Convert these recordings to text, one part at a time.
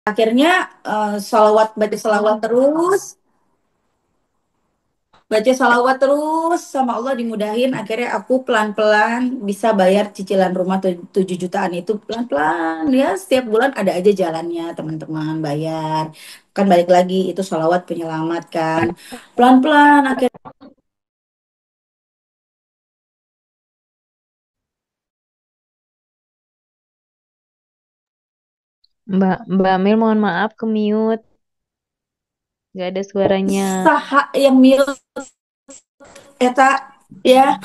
Akhirnya baca salawat terus, sama Allah dimudahin. Akhirnya aku pelan-pelan bisa bayar cicilan rumah 7 jutaan itu pelan-pelan ya. Setiap bulan ada aja jalannya teman-teman bayar. Kan balik lagi itu salawat penyelamat kan. Pelan-pelan akhirnya. Mbak Amel mohon maaf ke mute, nggak ada suaranya. Usaha yang mil eta ya.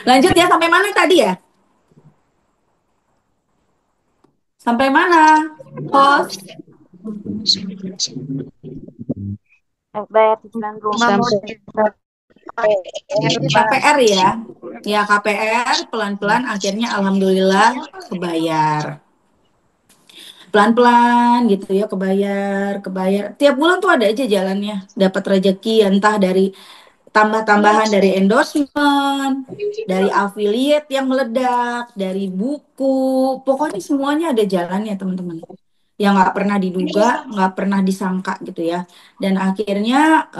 Lanjut ya, sampai mana tadi ya? Sampai mana? Host Bayar cicilan rumah mau sampai KPR ya. Ya KPR pelan-pelan akhirnya alhamdulillah kebayar. Pelan-pelan gitu ya kebayar. Tiap bulan tuh ada aja jalannya. Dapat rezeki entah dari tambah-tambahan dari endorsement, dari affiliate yang meledak, dari buku. Pokoknya semuanya ada jalannya teman-teman. Yang nggak pernah diduga, nggak pernah disangka gitu ya. Dan akhirnya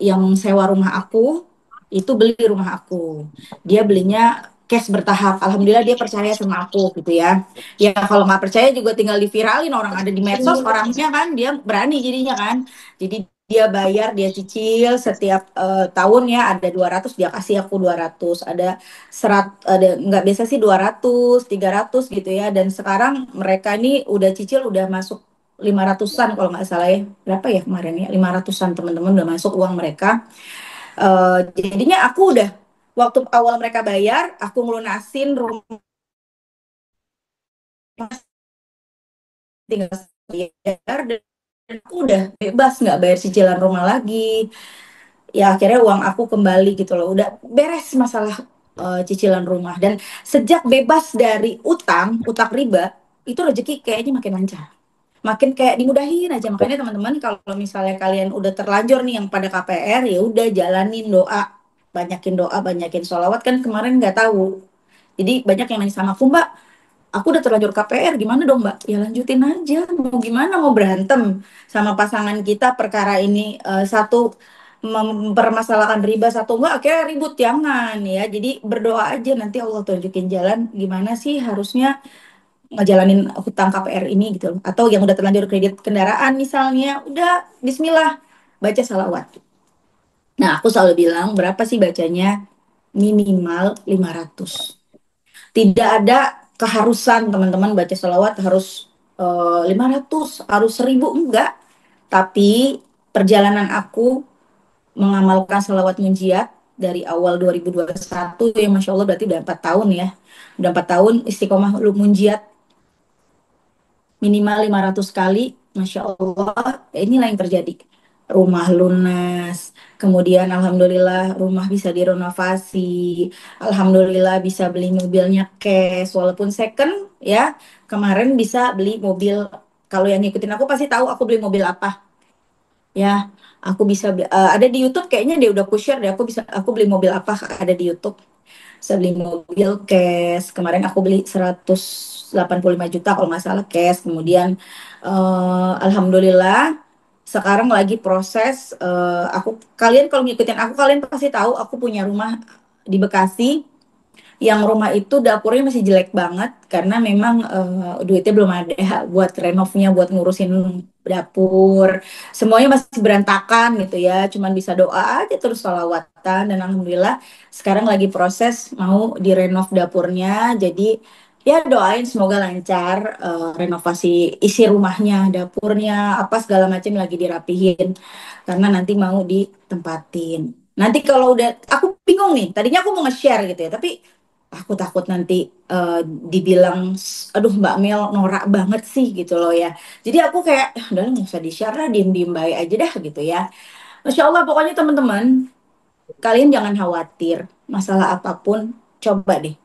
yang sewa rumah aku itu beli rumah aku. Dia belinya cash bertahap. Alhamdulillah dia percaya sama aku gitu ya. Ya kalau nggak percaya juga tinggal diviralin orang ada di medsos orangnya kan dia berani jadinya kan. Jadi dia bayar, dia cicil setiap tahun ya ada 200 dia kasih aku 200 ada nggak biasa sih 200 300 gitu ya dan sekarang mereka ini udah cicil udah masuk 500-an kalau nggak salah ya berapa ya kemarin ya 500-an teman-teman udah masuk uang mereka. Jadinya aku udah waktu awal mereka bayar aku ngelunasin rumah tinggal bayar dan aku udah bebas nggak bayar cicilan rumah lagi ya akhirnya uang aku kembali gitu loh udah beres masalah cicilan rumah dan sejak bebas dari utang riba itu rezeki kayaknya makin lancar makin kayak dimudahin aja makanya teman-teman kalau misalnya kalian udah terlanjur nih yang pada KPR ya udah jalanin doa banyakin sholawat kan kemarin nggak tahu jadi banyak yang nanya sama aku mbak aku udah terlanjur KPR gimana dong mbak ya lanjutin aja mau gimana mau berantem sama pasangan kita perkara ini satu mempermasalahkan riba satu enggak akhirnya ribut jangan ya jadi berdoa aja nanti Allah tunjukin jalan gimana sih harusnya ngejalanin hutang KPR ini gitu loh. Atau yang udah terlanjur kredit kendaraan misalnya, udah bismillah baca salawat. Nah, aku selalu bilang berapa sih bacanya? Minimal 500. Tidak ada keharusan teman-teman baca salawat harus 500, harus 1000 enggak. Tapi perjalanan aku mengamalkan salawat munjiat dari awal 2021 ya Masya Allah berarti udah 4 tahun ya. Udah 4 tahun istiqomah munjiat minimal 500 kali, Masya Allah, ya inilah yang terjadi. Rumah lunas, kemudian Alhamdulillah rumah bisa direnovasi, Alhamdulillah bisa beli mobilnya cash, walaupun second ya, kemarin bisa beli mobil, kalau yang ngikutin aku pasti tahu aku beli mobil apa ya, aku bisa, ada di YouTube kayaknya dia udah aku share deh, aku beli mobil apa ada di YouTube saya beli mobil cash. Kemarin aku beli 185 juta kalau nggak salah cash. Kemudian alhamdulillah sekarang lagi proses kalian kalau ngikutin aku kalian pasti tahu aku punya rumah di Bekasi yang rumah itu dapurnya masih jelek banget karena memang duitnya belum ada buat renovnya, buat ngurusin dapur. Semuanya masih berantakan gitu ya. Cuman bisa doa aja terus sholawatan dan alhamdulillah sekarang lagi proses mau direnov dapurnya. Jadi ya doain semoga lancar renovasi isi rumahnya, dapurnya, apa segala macam lagi dirapihin karena nanti mau ditempatin. Nanti kalau udah, aku bingung nih. Tadinya aku mau nge-share gitu ya, tapi aku takut nanti dibilang aduh Mbak Mel norak banget sih gitu loh ya jadi aku kayak udah nggak usah di-share lah diem-diem baik aja dah gitu ya Masya Allah pokoknya teman-teman kalian jangan khawatir masalah apapun coba deh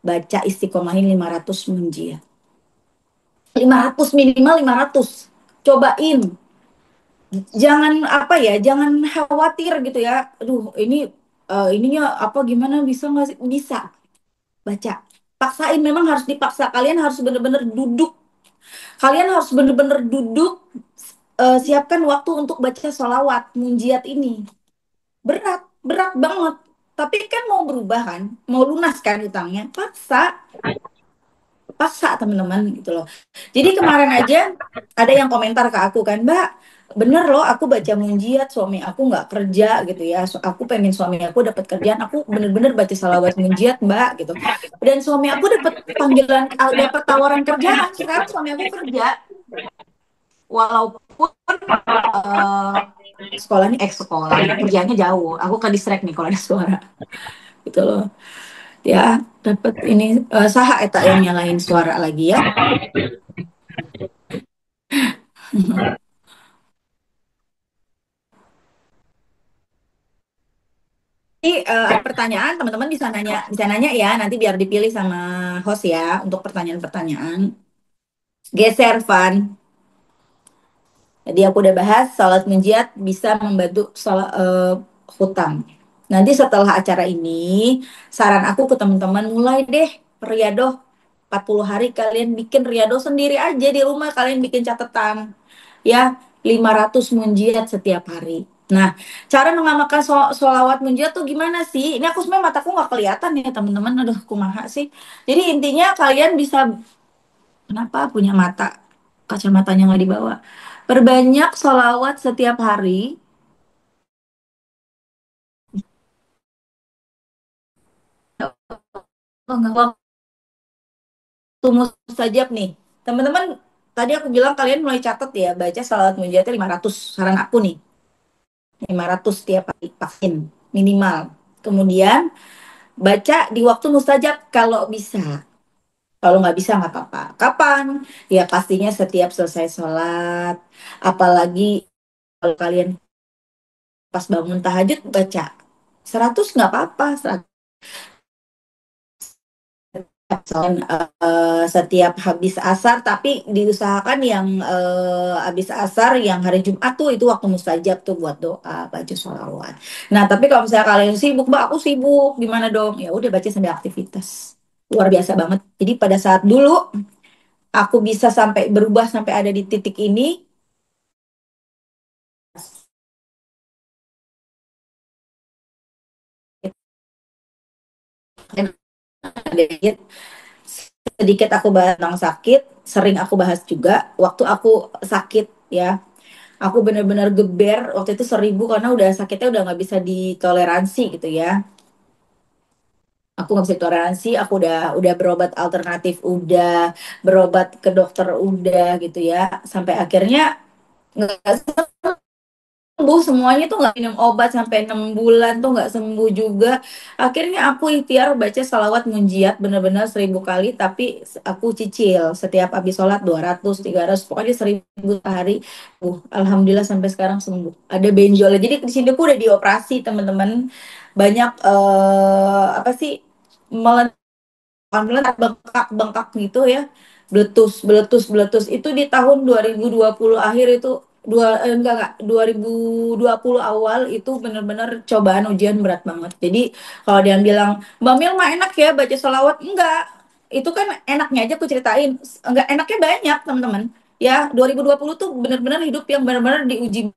baca istiqomahin 500 munjiat 500 minimal 500 cobain jangan apa ya jangan khawatir gitu ya aduh ininya apa gimana bisa nggak sih bisa baca paksain memang harus dipaksa kalian harus bener-bener duduk Kalian harus bener-bener duduk, siapkan waktu untuk baca sholawat munjiat ini. Berat, berat banget. Tapi kan mau berubah kan, mau lunas kan utangnya, paksa, paksa teman-teman gitu loh. Jadi kemarin aja ada yang komentar ke aku kan, Mbak, bener loh aku baca munjiat, suami aku nggak kerja gitu ya. Aku pengen suami aku dapat kerjaan, aku bener-bener baca salawat munjiat, Mbak gitu. Dan suami aku dapat panggilan, dapat tawaran kerjaan. Sekarang suami aku kerja, walaupun eh, sekolahnya sekolah, kerjanya jauh. Aku ke distract nih kalau ada suara gitu loh. Ya, dapat ini saha eta yang nyalain suara lagi ya. Ini ada pertanyaan, teman-teman bisa nanya ya, nanti biar dipilih sama host ya untuk pertanyaan-pertanyaan. Geser, Van. Jadi aku udah bahas salat munjiat bisa membantu hutang. Nanti setelah acara ini, saran aku ke teman-teman mulai deh riadoh 40 hari kalian bikin riadoh sendiri aja di rumah, kalian bikin catatan ya 500 munjiat setiap hari. Nah, cara mengamalkan sholawat munjiat tuh gimana sih? Ini aku sebenarnya mataku nggak kelihatan ya teman-teman. Aduh, kumaha sih. Jadi intinya kalian bisa, kenapa punya mata kacamatanya nggak dibawa? Perbanyak sholawat setiap hari. Oh, nggak waktu mustajab nih. Teman-teman, tadi aku bilang kalian mulai catat ya, baca sholawat munjiatnya 500. Saran aku nih, 500 tiap hari vaksin minimal. Kemudian baca di waktu mustajab kalau bisa. Kalau nggak bisa nggak apa-apa. Kapan? Ya pastinya setiap selesai sholat. Apalagi kalau kalian pas bangun tahajud baca 100 nggak apa-apa. Setiap habis asar, tapi diusahakan yang habis asar yang hari Jumat tuh itu waktu mustajab tuh buat doa baca sholawat. Nah tapi kalau misalnya kalian sibuk, Mbak aku sibuk gimana dong? Ya udah baca sambil aktivitas, luar biasa banget. Jadi pada saat dulu aku bisa sampai berubah sampai ada di titik ini, sedikit aku bahas tentang sakit, sering aku bahas juga waktu aku sakit ya. Aku bener-bener geber waktu itu 1000 karena udah sakitnya udah nggak bisa ditoleransi gitu ya. Aku nggak bisa toleransi, aku udah berobat alternatif, udah berobat ke dokter, udah gitu ya. Sampai akhirnya nggak sembuh semuanya tuh, nggak minum obat sampai 6 bulan tuh nggak sembuh juga. Akhirnya aku ikhtiar baca salawat munjiat bener-bener 1000 kali, tapi aku cicil setiap habis sholat 200 300 pokoknya 1000 sehari. Alhamdulillah sampai sekarang sembuh, ada benjolnya. Jadi di sini aku udah dioperasi teman-teman, banyak apa sih, melekat bengkak-bengkak gitu ya, beletus itu di tahun 2020 akhir itu, enggak 2020 awal itu bener-bener cobaan ujian berat banget. Jadi kalau dia bilang Mbak Mil mah enak ya baca sholawat, enggak, itu kan enaknya aja aku ceritain, enggak enaknya banyak teman-teman ya. 2020 tuh bener-bener hidup yang bener-bener diuji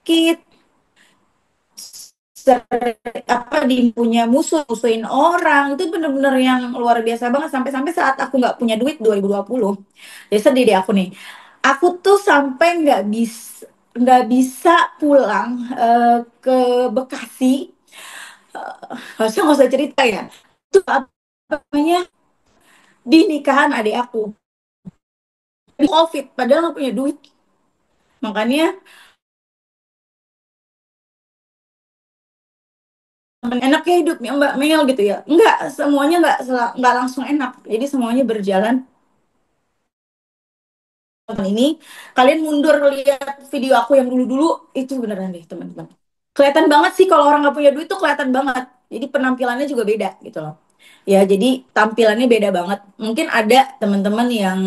sakit, apa di punya musuh, musuhin orang, itu bener-bener yang luar biasa banget. Sampai-sampai saat aku nggak punya duit 2020, ya sedih deh aku nih. Aku tuh sampai nggak bisa pulang ke Bekasi. Harusnya nggak usah cerita ya, itu apa namanya, di nikahan adik aku di COVID padahal nggak punya duit. Makanya enaknya hidupnya Mbak Mel gitu ya, nggak semuanya, nggak langsung enak, jadi semuanya berjalan. Ini kalian mundur lihat video aku yang dulu-dulu itu beneran deh teman-teman, kelihatan banget sih kalau orang nggak punya duit tuh kelihatan banget. Jadi penampilannya juga beda gitu loh ya, jadi tampilannya beda banget. Mungkin ada teman-teman yang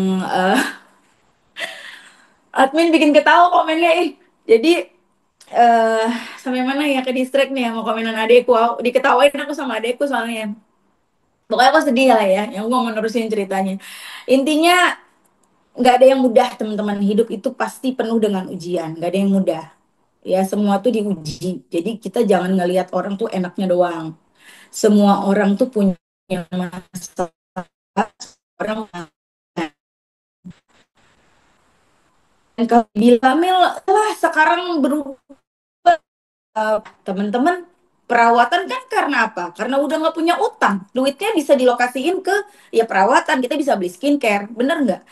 admin bikin ketawa komennya jadi eh sampai mana ya, ke distract nih sama komenan adekku. Diketawain aku sama adekku soalnya. Pokoknya aku sedih lah ya, yang mau menerusin ceritanya. Intinya nggak ada yang mudah teman-teman, hidup itu pasti penuh dengan ujian, nggak ada yang mudah. Ya semua tuh diuji. Jadi kita jangan ngelihat orang tuh enaknya doang. Semua orang tuh punya masalah. Orang dan kalau bilang Mil lah sekarang berubah, teman-teman, perawatan kan karena apa? Karena udah nggak punya utang, duitnya bisa dilokasiin ke ya perawatan, kita bisa beli skincare, bener nggak?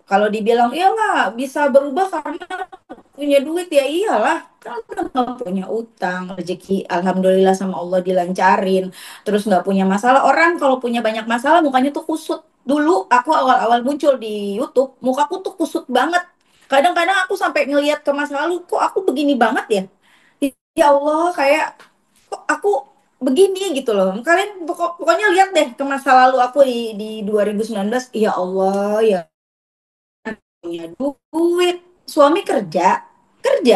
Kalau dibilang iyalah bisa berubah karena punya duit, ya iyalah kan udah nggak punya utang, rezeki alhamdulillah sama Allah dilancarin, terus nggak punya masalah. Orang kalau punya banyak masalah mukanya tuh kusut. Dulu aku awal-awal muncul di YouTube mukaku tuh kusut banget, kadang-kadang aku sampai ngelihat ke masa lalu, kok aku begini banget ya, ya Allah, kayak kok aku begini gitu loh. Kalian pokoknya lihat deh ke masa lalu aku di 2019, ya Allah ya, punya duit, suami kerja,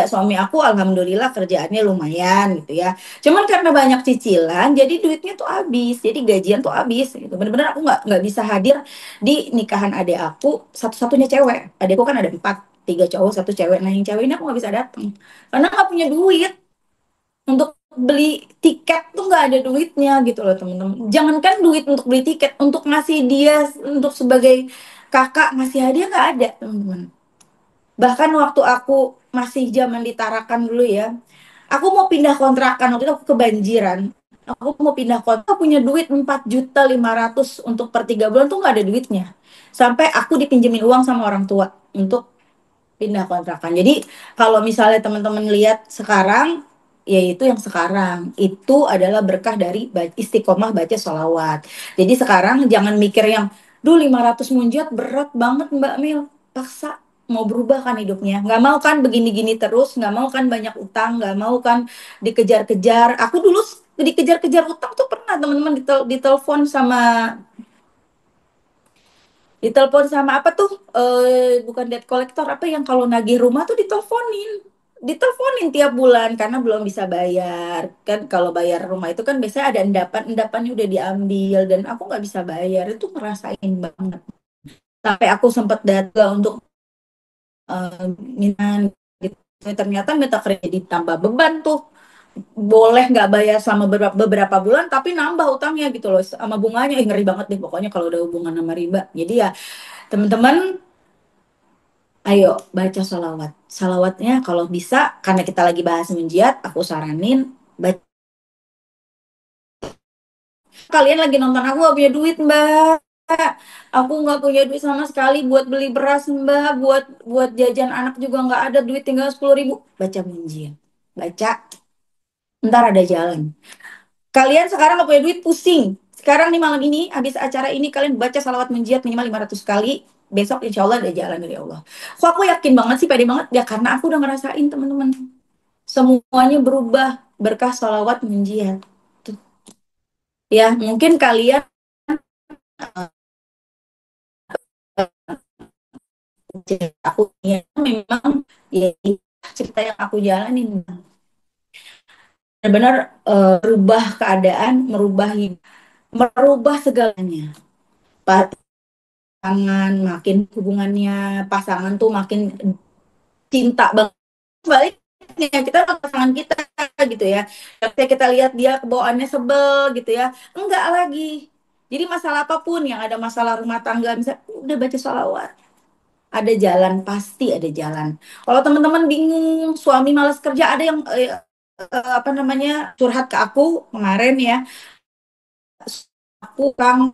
suami aku alhamdulillah kerjaannya lumayan gitu ya, cuman karena banyak cicilan jadi duitnya tuh habis, jadi gajian tuh habis gitu, bener-bener aku nggak bisa hadir di nikahan adik aku, satu-satunya cewek, adikku kan ada empat, tiga cowok satu cewek, nah yang cewek ini aku nggak bisa datang karena nggak punya duit untuk beli tiket, tuh nggak ada duitnya gitu loh temen-temen. Jangankan duit untuk beli tiket, untuk ngasih dia, untuk sebagai kakak ngasih hadiah nggak ada teman-teman. Bahkan waktu aku masih zaman di Tarakan dulu ya, aku mau pindah kontrakan, waktu itu aku kebanjiran. Aku mau pindah kota, aku punya duit 4.500.000 untuk per 3 bulan tuh nggak ada duitnya. Sampai aku dipinjemin uang sama orang tua untuk pindah kontrakan. Jadi kalau misalnya teman-teman lihat sekarang, ya itu yang sekarang itu adalah berkah dari istiqomah baca sholawat. Jadi sekarang jangan mikir yang, duh 500 munjat berat banget Mbak Mil, paksa mau berubah kan hidupnya, nggak mau kan begini-gini terus, nggak mau kan banyak utang, nggak mau kan dikejar-kejar. Aku dulu dikejar-kejar utang tuh pernah teman-teman, ditelepon sama, apa tuh, bukan debt collector, apa yang kalau nagih rumah tuh diteleponin tiap bulan karena belum bisa bayar kan. Kalau bayar rumah itu kan biasanya ada endapannya udah diambil dan aku nggak bisa bayar, itu ngerasain banget. Sampai aku sempat datang untuk minta gitu, ternyata minta kredit ditambah beban tuh, boleh nggak bayar selama beberapa bulan tapi nambah utangnya gitu loh sama bunganya. Ngeri banget deh pokoknya kalau udah hubungan sama riba. Jadi ya teman-teman, ayo baca sholawat. Sholawatnya kalau bisa, karena kita lagi bahas munjiat, aku saranin baca. Kalian lagi nonton aku gak punya duit mbak, aku nggak punya duit sama sekali buat beli beras mbak, buat buat jajan anak juga nggak ada duit, tinggal 10.000. Baca munjiat, baca, ntar ada jalan. Kalian sekarang nggak punya duit, pusing. Sekarang nih malam ini, habis acara ini, kalian baca salawat menjiat minimal 500 kali. Besok insya Allah ada jalan dari Allah. Kok aku yakin banget sih, pede banget? Ya karena aku udah ngerasain teman-teman. Semuanya berubah berkah salawat menjiat. Tuh. Ya mungkin kalian, aku ya, memang ya cerita yang aku jalanin. Benar-benar merubah keadaan, merubah hidup, merubah segalanya. Pasangan makin, hubungannya pasangan tuh makin cinta banget. Baliknya kita sama pasangan kita gitu ya, ketika kita lihat dia kebawaannya sebel gitu ya, enggak lagi. Jadi masalah apapun, yang ada masalah rumah tangga misalnya, udah baca sholawat, ada jalan, pasti ada jalan. Kalau teman-teman bingung, suami malas kerja, ada yang apa namanya, curhat ke aku kemarin ya, aku Kang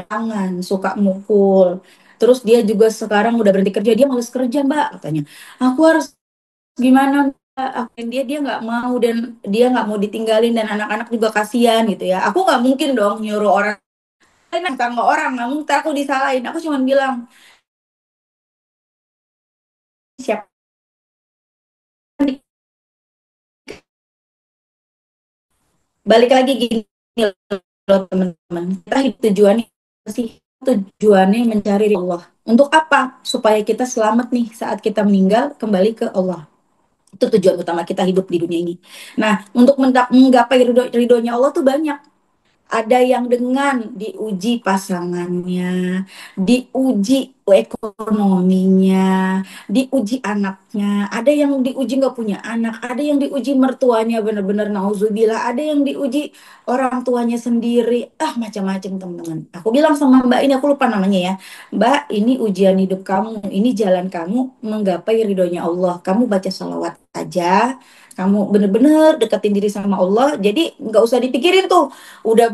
tangan, suka mukul. Terus dia juga sekarang udah berhenti kerja, dia males kerja Mbak katanya. Aku harus gimana Mbak? Dia nggak mau, dan dia nggak mau ditinggalin, dan anak-anak juga kasihan gitu ya. Aku nggak mungkin dong nyuruh orang, tangga orang, nggak mungkin aku disalahin. Aku cuma bilang siapa, balik lagi gini loh teman-teman. Kita hidup tujuannya apa sih? Tujuannya mencari Allah. Untuk apa? Supaya kita selamat nih saat kita meninggal, kembali ke Allah. Itu tujuan utama kita hidup di dunia ini. Nah, untuk menggapai ridhonya Allah tuh banyak. Ada yang dengan diuji pasangannya, diuji ekonominya, diuji anaknya, ada yang diuji nggak punya anak, ada yang diuji mertuanya bener-bener nauzubillah, ada yang diuji orang tuanya sendiri, macam-macam teman-teman. Aku bilang sama Mbak ini, aku lupa namanya ya, Mbak ini ujian hidup kamu, ini jalan kamu menggapai ridhonya Allah. Kamu baca salawat aja, kamu bener-bener deketin diri sama Allah, jadi nggak usah dipikirin tuh udah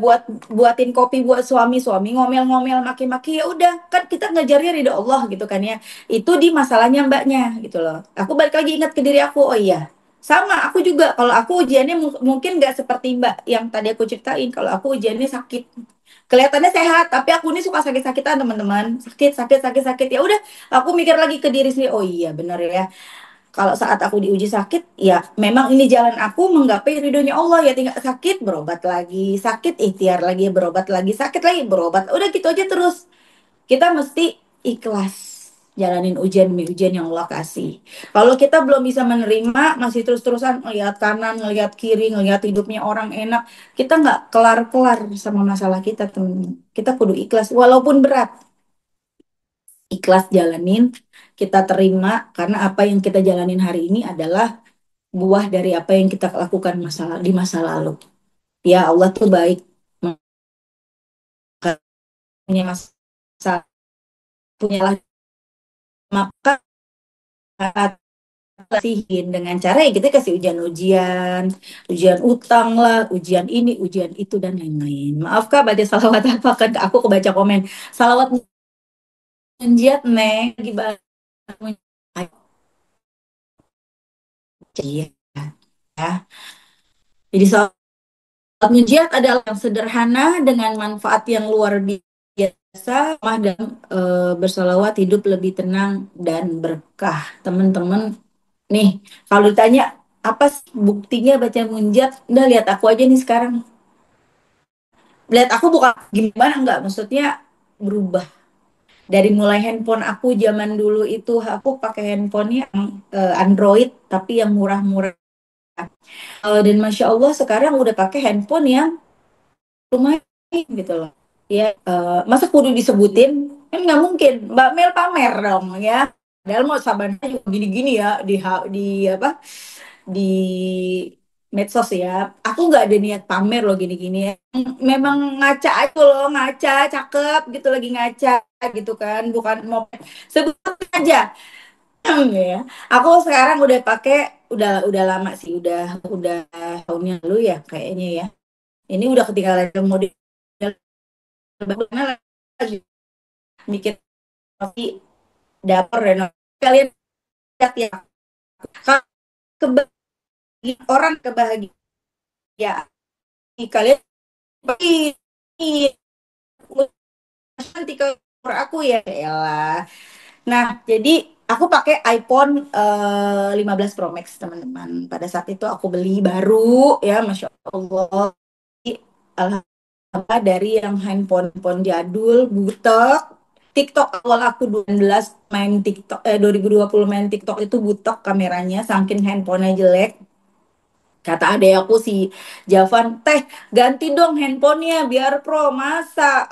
buatin kopi buat suami ngomel-ngomel maki-maki, ya udah kan kita ngajarnya ridho Allah gitu kan ya, itu di masalahnya mbaknya gitu loh. Aku balik lagi ingat ke diri aku, oh iya sama aku juga, kalau aku ujiannya mungkin nggak seperti mbak yang tadi aku ceritain. Kalau aku ujiannya sakit, kelihatannya sehat tapi aku ini suka sakit-sakitan teman-teman, sakit sakit sakit sakit, ya udah aku mikir lagi ke diri sendiri, oh iya bener ya, kalau saat aku diuji sakit, ya memang ini jalan aku menggapai ridhonya Allah, ya tinggal sakit berobat lagi, sakit ikhtiar lagi berobat lagi, sakit lagi berobat, udah gitu aja terus. Kita mesti ikhlas jalanin ujian demi ujian yang Allah kasih. Kalau kita belum bisa menerima, masih terus-terusan ngelihat kanan, ngelihat kiri, ngelihat hidupnya orang enak, kita nggak kelar-kelar sama masalah kita, teman. Kita kudu ikhlas, walaupun berat. Ikhlas jalanin, kita terima, karena apa yang kita jalanin hari ini adalah buah dari apa yang kita lakukan di masa lalu. Ya Allah tuh baik, maka punya masa punya maka kasihin dengan cara ya kita kasih ujian-ujian, ujian utang lah, ujian ini, ujian itu dan lain-lain. Maaf Kak, baca salawat apa kan? Aku kebaca komen. Salawat munjiat neng gimana? Iya. Ya. Jadi salawat munjiat adalah yang sederhana dengan manfaat yang luar biasa, dan bersalawat hidup lebih tenang dan berkah. Teman-teman, nih, kalau ditanya apa sih buktinya baca munjat, udah lihat aku aja nih sekarang. Lihat aku bukan gimana, enggak, maksudnya berubah. Dari mulai handphone aku zaman dulu itu aku pakai handphonenya Android tapi yang murah-murah. Dan Masya Allah sekarang udah pakai handphone yang lumayan gitu loh. Ya, masa kudu disebutin? Kan nggak mungkin. Mbak Mel pamer dong ya. Padahal mau sabarnya juga gini-gini ya di apa di medsos ya. Aku nggak ada niat pamer loh gini-gini ya. Memang ngaca aja loh, ngaca, cakep gitu, lagi ngaca gitu kan. Bukan mau sebut aja ya. Aku sekarang udah pakai, udah lama sih, udah tahun yang lalu ya kayaknya ya. Ini udah ketinggalan model lagi bikin kopi dapur renovasi. Kalian lihat ya, kalau kebahagiaan orang, kebahagiaan kalian ini nanti ke aku ya lah. Nah, jadi aku pakai iPhone 15 Pro Max teman-teman. Pada saat itu aku beli baru ya, Masya Allah. Alhamdulillah, dari yang handphone jadul, butek. TikTok awal aku 2012 main TikTok, 2020 main TikTok itu butek kameranya, saking handphonenya jelek. Kata adek aku si Javan, teh ganti dong handphonenya biar pro, masa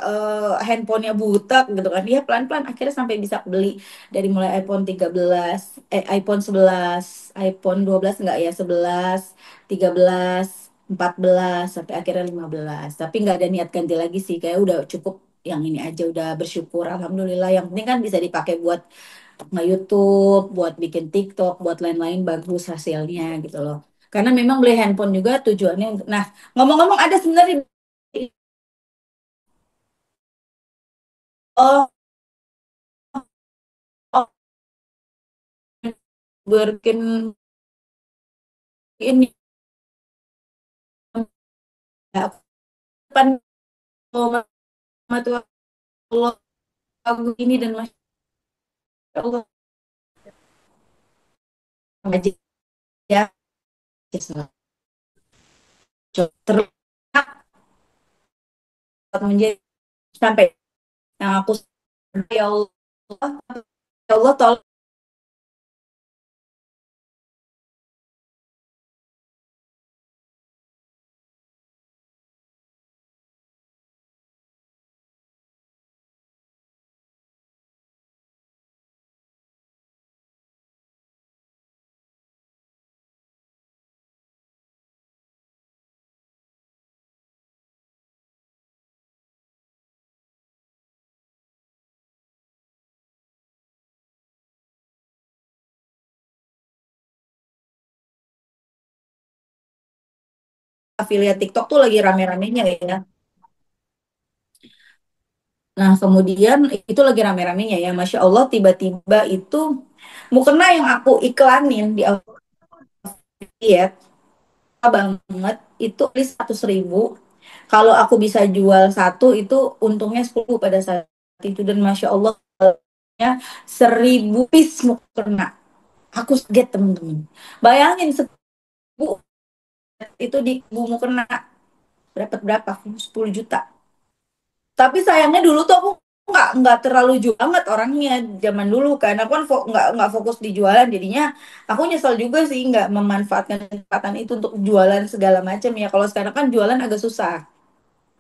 handphonenya butek gitu kan. Dia pelan-pelan akhirnya sampai bisa beli dari mulai iPhone 13, iPhone 11, iPhone 12 enggak ya, 11, 13, 14 sampai akhirnya 15. Tapi nggak ada niat ganti lagi sih, kayak udah cukup yang ini aja, udah bersyukur alhamdulillah. Yang penting kan bisa dipakai buat nge-YouTube, buat bikin TikTok, buat lain-lain, bagus hasilnya gitu loh. Karena memang beli handphone juga tujuannya untuk, nah, ngomong-ngomong ada sebenarnya, oh, oh, bikin ini ya, depan sama tuh Allah, lagu ini dan Masya Allah aja ya, terus menjadi sampai yang aku, ya Allah, ya Allah tolong affiliate TikTok tuh lagi rame-ramenya ya. Nah, kemudian itu lagi rame-ramenya ya, Masya Allah, tiba-tiba itu mukena yang aku iklanin di affiliate banget itu di 100.000. Kalau aku bisa jual satu itu untungnya 10 pada saat itu, dan Masya Allah ya 1.000 piece mukena. Aku kaget temen-temen. Bayangin 1.000 itu di bumu kena dapat berapa? 10 juta. Tapi sayangnya dulu tuh aku nggak terlalu jual banget orangnya zaman dulu kan. Aku kan nggak fokus di jualan, jadinya aku nyesel juga sih nggak memanfaatkan kesempatan itu untuk jualan segala macam ya. Kalau sekarang kan jualan agak susah,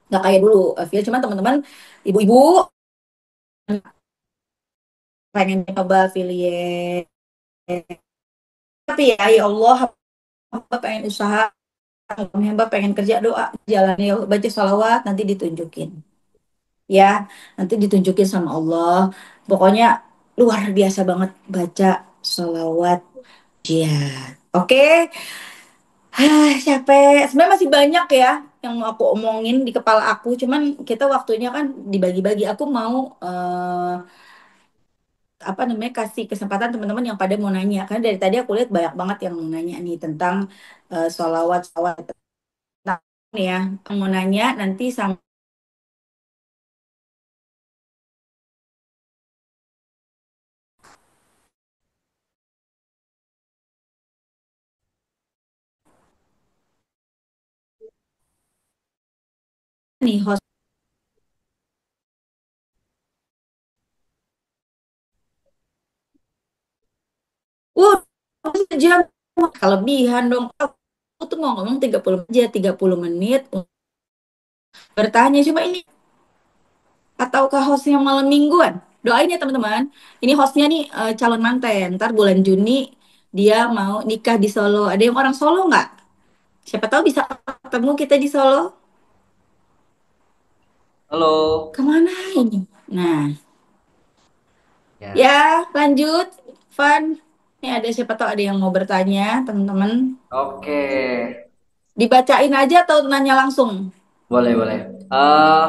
nggak kayak dulu. Via cuma teman-teman ibu-ibu pengen coba affiliate, tapi ya Allah, hamba pengen usaha, hamba pengen kerja, doa jalan ya, baca salawat nanti ditunjukin ya, nanti ditunjukin sama Allah. Pokoknya luar biasa banget baca sholawat jihad. Oke. Capek. Sebenarnya masih banyak ya yang mau aku omongin di kepala aku. Cuman kita waktunya kan dibagi-bagi. Aku mau apa namanya kasih kesempatan teman-teman yang pada mau nanya. Karena dari tadi aku lihat banyak banget yang mau nanya nih tentang sholawat, sholawat. Nah, nih ya, yang mau nanya nanti sama nih host. Wah, sejam. Kelebihan dong. Aku tuh mau ngomong 30 aja, 30 menit bertanya. Coba ini, ataukah hostnya malam mingguan? Doain ya teman-teman. Ini hostnya nih calon manten. Ntar bulan Juni dia mau nikah di Solo. Ada yang orang Solo nggak? Siapa tahu bisa ketemu kita di Solo. Halo. Kemana ini? Nah, Ya. ya lanjut. Van, ini ada siapa tahu ada yang mau bertanya, teman-teman. Oke. Dibacain aja atau nanya langsung? Boleh, boleh. Eh,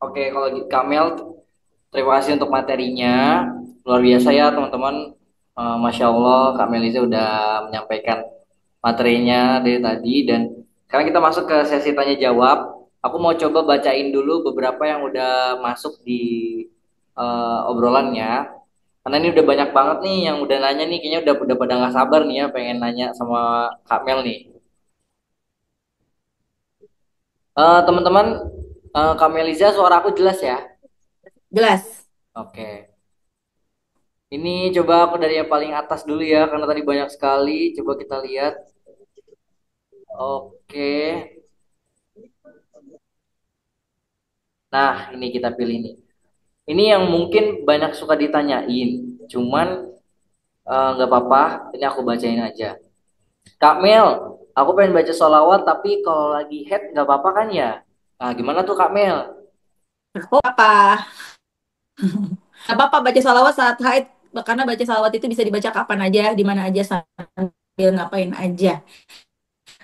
oke, kalau Kamel, terima kasih untuk materinya. Luar biasa ya, teman-teman. Masya Allah, Kak Meliza udah menyampaikan materinya dari tadi. Dan sekarang kita masuk ke sesi tanya jawab. Aku mau coba bacain dulu beberapa yang udah masuk di obrolannya. Karena ini udah banyak banget nih yang udah nanya nih, kayaknya udah pada nggak sabar nih ya, pengen nanya sama Kak Mel nih. Teman-teman, Kak Meliza, suara aku jelas ya? Jelas. Oke. Ini coba aku dari yang paling atas dulu ya, karena tadi banyak sekali. Coba kita lihat. Oke. Nah, ini kita pilih nih. Ini yang mungkin banyak suka ditanyain. Cuman nggak apa-apa, ini aku bacain aja. Kak Mel, aku pengen baca sholawat, tapi kalau lagi head nggak apa-apa kan ya? Nah, gimana tuh Kak Mel? Oh, apa? Gak apa-apa baca salawat saat haid, karena baca salawat itu bisa dibaca kapan aja, di mana aja, sambil ngapain aja.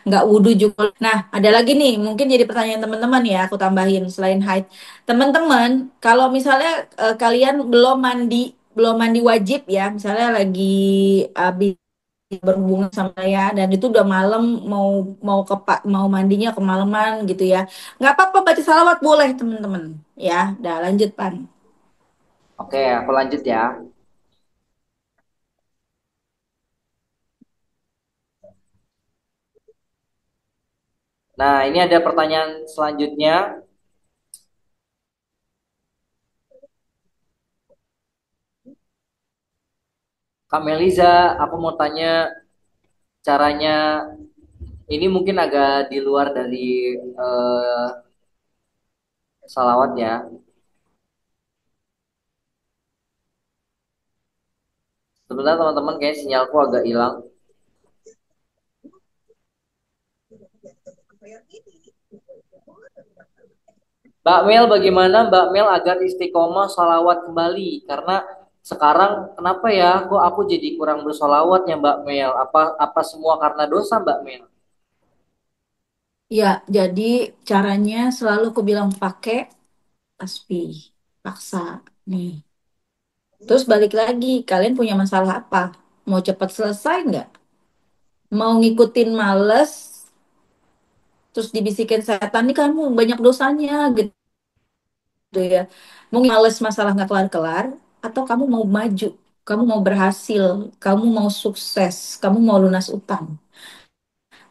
Nggak wudhu juga. Nah, ada lagi nih, mungkin jadi pertanyaan teman-teman ya, aku tambahin selain haid. Teman-teman, kalau misalnya kalian belum mandi wajib ya, misalnya lagi habis berhubungan sama saya dan itu udah malam, mau mau ke mau mandinya kemalaman gitu ya. Nggak apa-apa baca salawat boleh teman-teman. Ya, udah lanjut Pan. Oke, aku lanjut ya. Nah, ini ada pertanyaan selanjutnya. Kak Meliza, aku mau tanya caranya. Ini mungkin agak di luar dari salawat ya. Sebenarnya teman-teman kayak sinyalku agak hilang. Mbak Mel, bagaimana Mbak Mel agar istiqomah salawat kembali? Karena sekarang kenapa ya, kok aku jadi kurang bersolawat ya Mbak Mel? Apa apa semua karena dosa Mbak Mel? Ya, jadi caranya selalu aku bilang pakai tasbih, paksa nih. Terus balik lagi, kalian punya masalah apa? Mau cepat selesai nggak? Mau ngikutin males, terus dibisikin setan, nih kamu banyak dosanya gitu ya. Mau males masalah nggak kelar-kelar, atau kamu mau maju, kamu mau berhasil, kamu mau sukses, kamu mau lunas utang.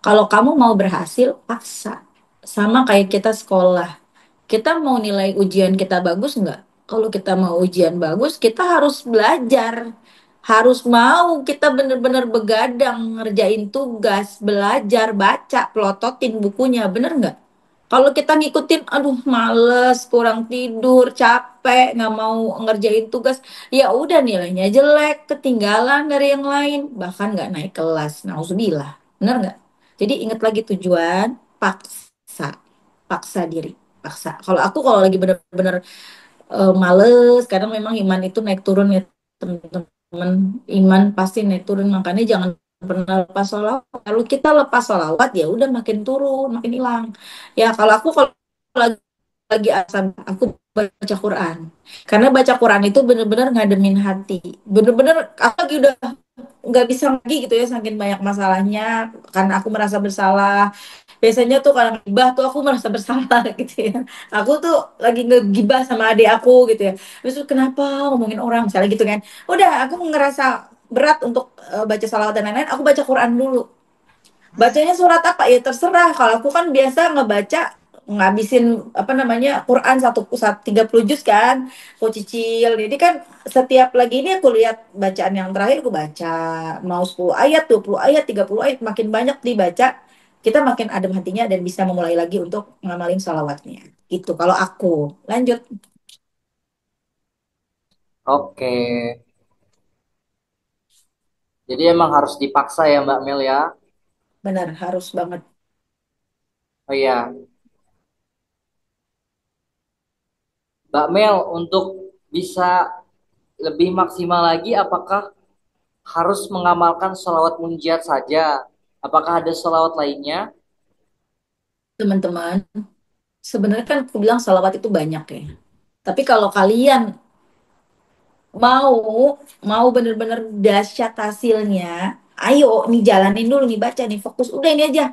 Kalau kamu mau berhasil, paksa. Sama kayak kita sekolah. Kita mau nilai ujian kita bagus nggak? Kalau kita mau ujian bagus, kita harus belajar. Harus mau kita bener-bener begadang, ngerjain tugas, belajar, baca, pelototin bukunya. Bener nggak? Kalau kita ngikutin, aduh males, kurang tidur, capek, nggak mau ngerjain tugas, ya udah nilainya jelek, ketinggalan dari yang lain, bahkan nggak naik kelas. Nauzubillah, bener nggak? Jadi ingat lagi tujuan, paksa, paksa diri, paksa. Kalau aku kalau lagi bener-bener males, kadang memang iman itu naik turun ya teman-teman. Iman pasti naik turun, makanya jangan pernah lepas sholawat. Kalau kita lepas sholawat ya udah makin turun, makin hilang. Ya kalau lagi, lagi asam, aku baca Quran. Karena baca Quran itu bener-bener ngademin hati. Bener-bener aku lagi udah nggak bisa lagi gitu ya, saking banyak masalahnya, karena aku merasa bersalah. Biasanya tuh kalau ngibah tuh aku merasa bersalah gitu ya. Aku tuh lagi ngegibah sama adik aku gitu ya. Terus tuh, kenapa ngomongin orang misalnya gitu kan. Udah aku ngerasa berat untuk baca salawat dan lain-lain, aku baca Quran dulu. Bacanya surat apa ya terserah. Kalau aku kan biasa ngebaca ngabisin apa namanya Quran 30 juz kan, aku cicil. Jadi kan setiap lagi ini aku lihat bacaan yang terakhir aku baca, mau 10 ayat, 20 ayat, 30 ayat, makin banyak dibaca, kita makin adem hatinya dan bisa memulai lagi untuk ngamalin salawatnya. Gitu kalau aku. Lanjut. Oke, jadi emang harus dipaksa ya Mbak Mel ya. Benar, harus banget. Oh iya, Mbak Mel untuk bisa lebih maksimal lagi, apakah harus mengamalkan sholawat munjiat saja? Apakah ada sholawat lainnya? Teman-teman, sebenarnya kan aku bilang salawat itu banyak ya. Tapi kalau kalian mau mau bener-bener dahsyat hasilnya, ayo nih jalanin dulu nih, baca nih, fokus udah ini aja,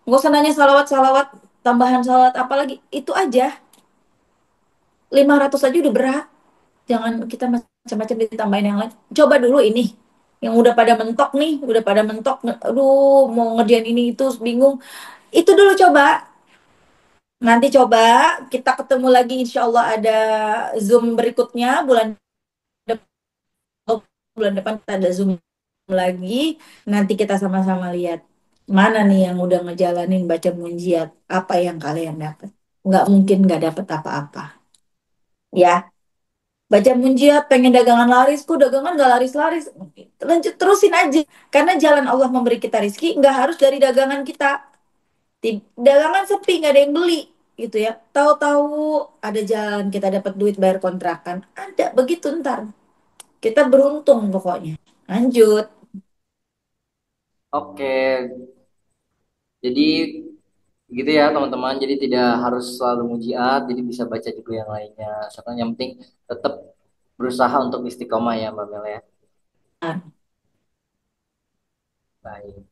nggak usah nanya salawat salawat tambahan salawat apalagi, itu aja 500 aja udah berat. Jangan kita macam-macam ditambahin yang lain, coba dulu ini yang udah pada mentok nih, udah pada mentok, aduh mau ngerjain ini itu bingung, itu dulu coba. Nanti coba kita ketemu lagi, insya Allah ada Zoom berikutnya bulan depan kita ada Zoom lagi. Nanti kita sama-sama lihat mana nih yang udah ngejalanin baca munjiat, apa yang kalian dapat. Nggak mungkin nggak dapat apa-apa. Ya, baca munjiat pengen dagangan laris, kok dagangan nggak laris-laris. Lanjut terusin aja. Karena jalan Allah memberi kita rizki nggak harus dari dagangan kita. Dagangan sepi nggak ada yang beli gitu ya. Tahu-tahu ada jalan kita dapat duit bayar kontrakan. Ada begitu ntar. Kita beruntung pokoknya. Lanjut. Oke, jadi gitu ya teman-teman. Jadi tidak harus selalu mujiat, jadi bisa baca juga yang lainnya. Soalnya yang penting tetap berusaha untuk istiqomah ya Mbak Mel ya. Baik.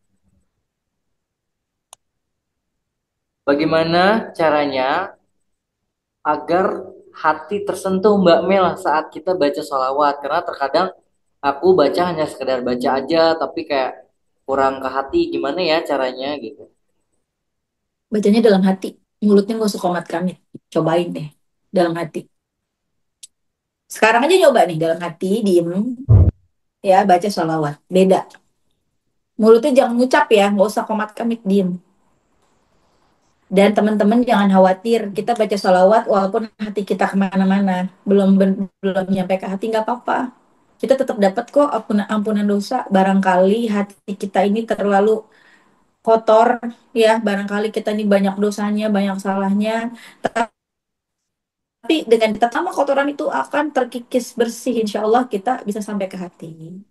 Bagaimana caranya agar hati tersentuh Mbak Mel saat kita baca sholawat? Karena terkadang aku baca hanya sekedar baca aja, tapi kayak kurang ke hati. Gimana ya caranya gitu? Bacanya dalam hati. Mulutnya nggak usah komat kamit. Cobain deh. Dalam hati. Sekarang aja coba nih dalam hati. Diem. Ya baca sholawat. Beda. Mulutnya jangan ngucap ya. Nggak usah komat kamit. Diem. Dan teman-teman jangan khawatir. Kita baca sholawat walaupun hati kita kemana-mana. Belum nyampe ke hati nggak apa-apa. Kita tetap dapat kok ampunan dosa. Barangkali hati kita ini terlalu kotor. Ya barangkali kita ini banyak dosanya. Banyak salahnya. Tapi dengan kita sama kotoran itu akan terkikis bersih, insya Allah kita bisa sampai ke hati.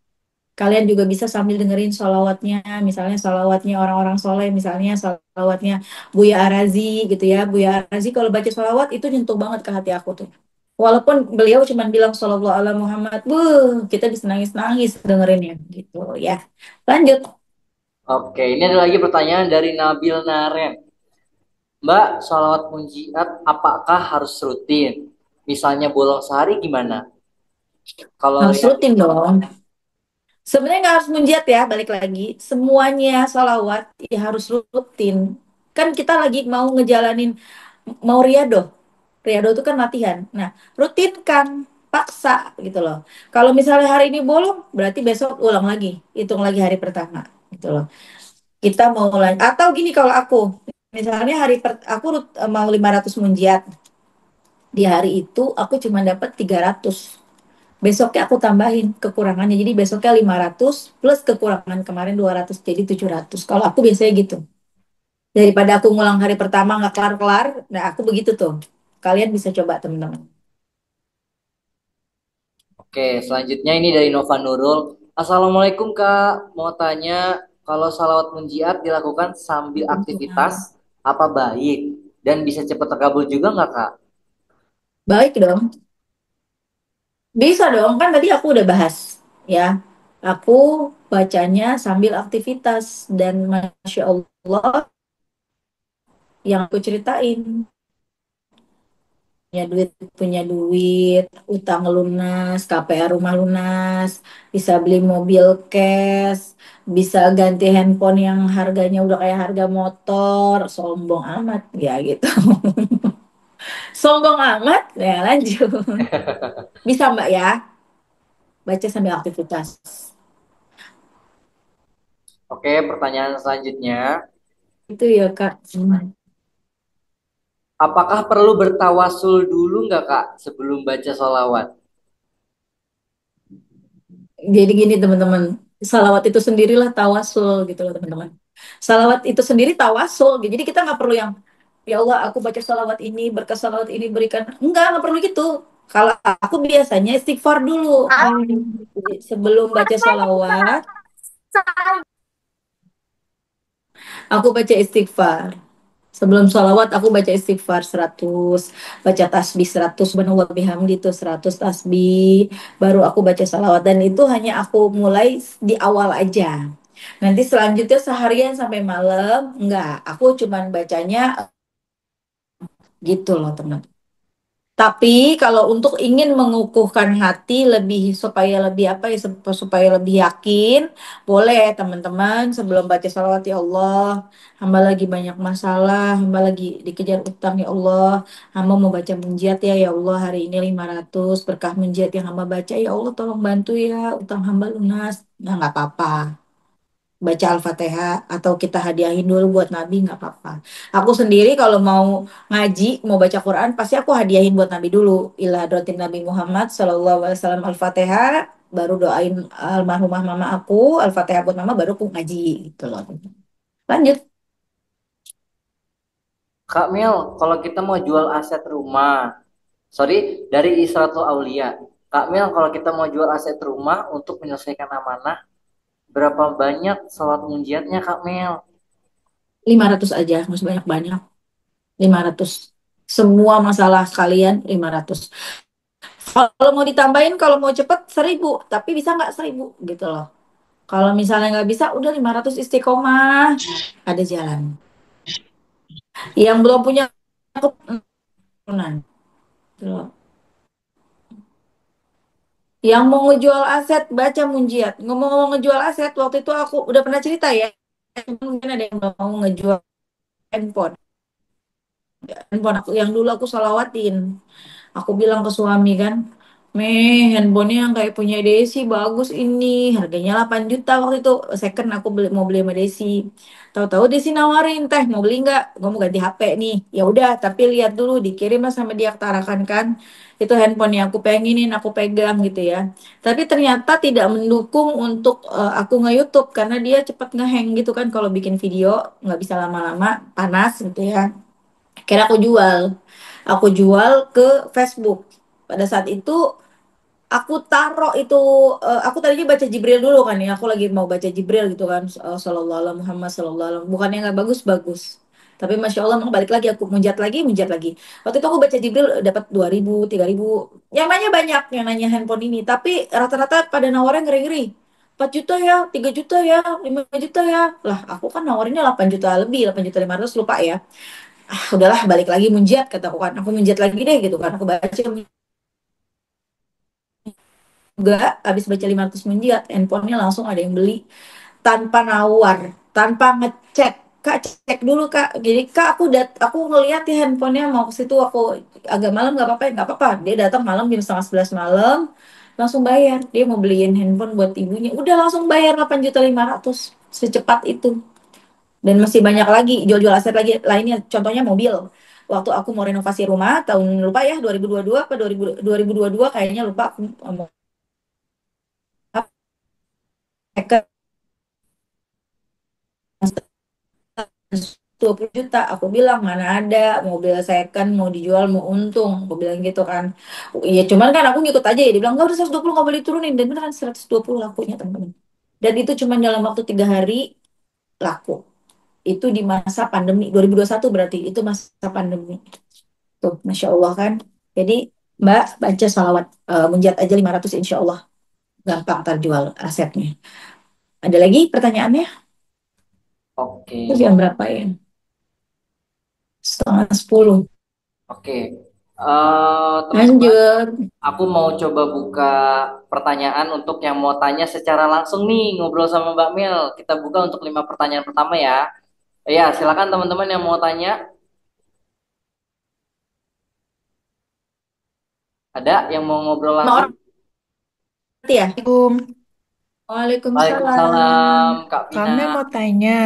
Kalian juga bisa sambil dengerin sholawatnya, misalnya sholawatnya orang-orang soleh, misalnya sholawatnya Buya Arazi gitu ya. Buya Arazi kalau baca sholawat itu nyentuh banget ke hati aku tuh. Walaupun beliau cuma bilang Shallallahu ala Muhammad, kita bisa nangis-nangis dengerinnya gitu ya. Lanjut. Oke, ini ada lagi pertanyaan dari Nabil Naren. Mbak, sholawat munjiat apakah harus rutin? Misalnya bolong sehari gimana? Kalau Harus lihat rutin dong. Sebenarnya nggak harus munjat ya, balik lagi. Semuanya salawat ya harus rutin. Kan kita lagi mau ngejalanin, mau riado. Riado itu kan latihan. Nah, rutinkan, paksa gitu loh. Kalau misalnya hari ini bolong, berarti besok ulang lagi. Hitung lagi hari pertama gitu loh. Kita mau mulai. Atau gini kalau aku, misalnya aku mau 500 munjiat. Di hari itu aku cuma dapat 300. Besoknya aku tambahin kekurangannya. Jadi besoknya 500 plus kekurangan kemarin 200 jadi 700. Kalau aku biasanya gitu. Daripada aku ngulang hari pertama nggak kelar-kelar, nah aku begitu tuh. Kalian bisa coba teman-teman. Oke, selanjutnya ini dari Nova Nurul. Assalamualaikum Kak, mau tanya kalau salawat munjiat dilakukan sambil aktivitas apa baik dan bisa cepat terkabul juga nggak Kak? Baik dong. Bisa dong, kan tadi aku udah bahas ya. Aku bacanya sambil aktivitas dan Masya Allah yang aku ceritain punya duit, utang lunas, KPR rumah lunas, bisa beli mobil cash, bisa ganti handphone yang harganya udah kayak harga motor, sombong amat ya gitu. Sombong amat, ya lanjut. Bisa Mbak ya, baca sambil aktivitas. Oke, pertanyaan selanjutnya. Itu ya Kak. Apakah perlu bertawasul dulu nggak Kak sebelum baca sholawat? Jadi gini teman-teman, salawat itu sendirilah tawasul gitu loh teman-teman. Salawat itu sendiri tawasul, gitu. Jadi kita nggak perlu yang ya Allah aku baca salawat ini berkat salawat ini berikan, nggak perlu gitu. Kalau aku biasanya istighfar dulu. Jadi sebelum baca salawat, aku baca istighfar. Sebelum salawat aku baca istighfar 100, baca tasbih 100, subhanallah bihamdi itu 100 tasbih, baru aku baca salawat dan itu hanya aku mulai di awal aja. Nanti selanjutnya seharian sampai malam enggak, aku cuman bacanya gitu loh teman. Tapi kalau untuk ingin mengukuhkan hati lebih supaya lebih apa ya supaya lebih yakin, boleh teman-teman sebelum baca salawat ya Allah, hamba lagi banyak masalah, hamba lagi dikejar utang ya Allah, hamba mau baca munjiat ya ya Allah hari ini 500 berkah munjiat yang hamba baca ya Allah tolong bantu ya utang hamba lunas. Nah nggak apa-apa baca Al-Fatihah atau kita hadiahin dulu buat Nabi nggak apa-apa. Aku sendiri kalau mau ngaji, mau baca Quran, pasti aku hadiahin buat Nabi dulu. Ila hadratin Nabi Muhammad Sallallahu Alaihi Wasallam Al-Fatihah, baru doain almarhumah mama aku, Al-Fatihah buat mama, baru aku ngaji gitu loh. Lanjut. Kak Mil, kalau kita mau jual aset rumah, sorry, dari Isratul Aulia. Kak Mil, kalau kita mau jual aset rumah untuk menyelesaikan amanah, berapa banyak salat munjiatnya Kak Mil? 500 aja, nggak usah banyak-banyak. 500. Semua masalah kalian 500. Kalau mau ditambahin, kalau mau cepet 1000, tapi bisa nggak 1000 gitu loh. Kalau misalnya nggak bisa, udah 500 istiqomah, ada jalan. Yang belum punya keturunan, gitu loh. Yang mau ngejual aset, baca munjiat. Ngomong-ngomong ngejual aset, waktu itu aku udah pernah cerita ya. Mungkin ada yang mau ngejual handphone. Handphone aku yang dulu aku salawatin. Aku bilang ke suami kan, handphonenya yang kayak punya Desi bagus ini. Harganya 8 juta waktu itu. Second aku mau beli sama Desi. Tahu-tahu Desi nawarin, "Teh, mau beli nggak? Gue mau ganti HP nih." Ya udah, tapi lihat dulu dikirim lah sama dia ketarakan kan. Itu handphone yang aku pengenin, aku pegang gitu ya. Tapi ternyata tidak mendukung untuk aku nge-YouTube karena dia cepet ngehang gitu kan kalau bikin video nggak bisa lama-lama panas gitu ya. Akhirnya aku jual ke Facebook. Pada saat itu aku taruh itu, aku tadinya baca Jibril dulu kan ya, aku lagi mau baca Jibril gitu kan, Sallallahu alaihi Muhammad Sallallahu alaihi bukannya nggak bagus bagus, tapi masya Allah mau balik lagi, aku munjat lagi. Waktu itu aku baca Jibril dapat 2.000 3.000, yang nanya banyak, yang nanya handphone ini, tapi rata-rata pada nawarnya ngeri-ngeri, 4 juta ya, 3 juta ya, 5 juta ya. Lah aku kan nawarinnya 8 juta lebih, 8 juta 500, lupa ya. Ah udahlah, balik lagi munjat kataku kan, aku munjat lagi deh gitu kan, aku baca juga, habis baca 500 menit handphonenya langsung ada yang beli tanpa nawar, tanpa ngecek. Kak cek dulu kak, jadi kak aku ngeliat ya handphonenya mau ke situ, aku agak malam nggak apa-apa ya nggak apa-apa, dia datang malam jam setengah 11 malam, langsung bayar, dia mau beliin handphone buat ibunya, udah langsung bayar 8.500.000, secepat itu. Dan masih banyak lagi jual-jual aset lagi lainnya, contohnya mobil. Waktu aku mau renovasi rumah tahun, lupa ya, 2022 apa 2022 kayaknya, lupa aku mau second 20 juta, aku bilang mana ada mobil second mau dijual mau untung, aku bilang gitu kan. Iya cuman kan aku ngikut aja ya, dia bilang nggak, udah 120 nggak boleh turunin, dan beneran 120 lakunya teman-teman. Dan itu cuma dalam waktu 3 hari laku. Itu di masa pandemi 2021, berarti itu masa pandemi tuh, masya Allah kan. Jadi Mbak baca salawat, munjat aja 500 insya Allah gampang terjual asetnya. Ada lagi pertanyaannya? Oke, Itu jam berapa ya? Setengah 10. oke. Teman-teman, Lanjut. aku mau coba buka pertanyaan untuk yang mau tanya secara langsung nih, ngobrol sama Mbak Mil. Kita buka untuk 5 pertanyaan pertama ya. Ya, silakan teman-teman yang mau tanya. Ada yang mau ngobrol Sama langsung? orang berarti ya? Assalamualaikum. Waalaikumsalam, Waalaikumsalam. Kak Vina. Kami mau tanya,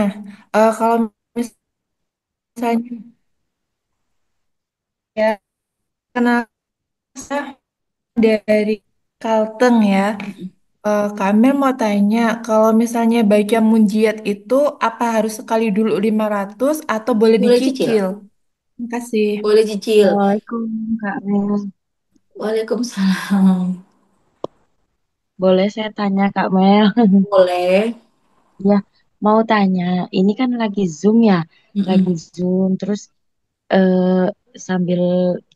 kalau misalnya ya, kenal saya dari Kalteng ya, kami mau tanya, kalau misalnya baca munjiat itu apa harus sekali dulu 500 atau boleh Boleh dicicil? cicil? Terima kasih. Boleh cicil. Assalamualaikum Kak Mel. Waalaikumsalam. Boleh saya tanya Kak Mel? Boleh. Ya, mau tanya. Ini kan lagi Zoom ya, lagi Mm-mm. Zoom. Terus eh, sambil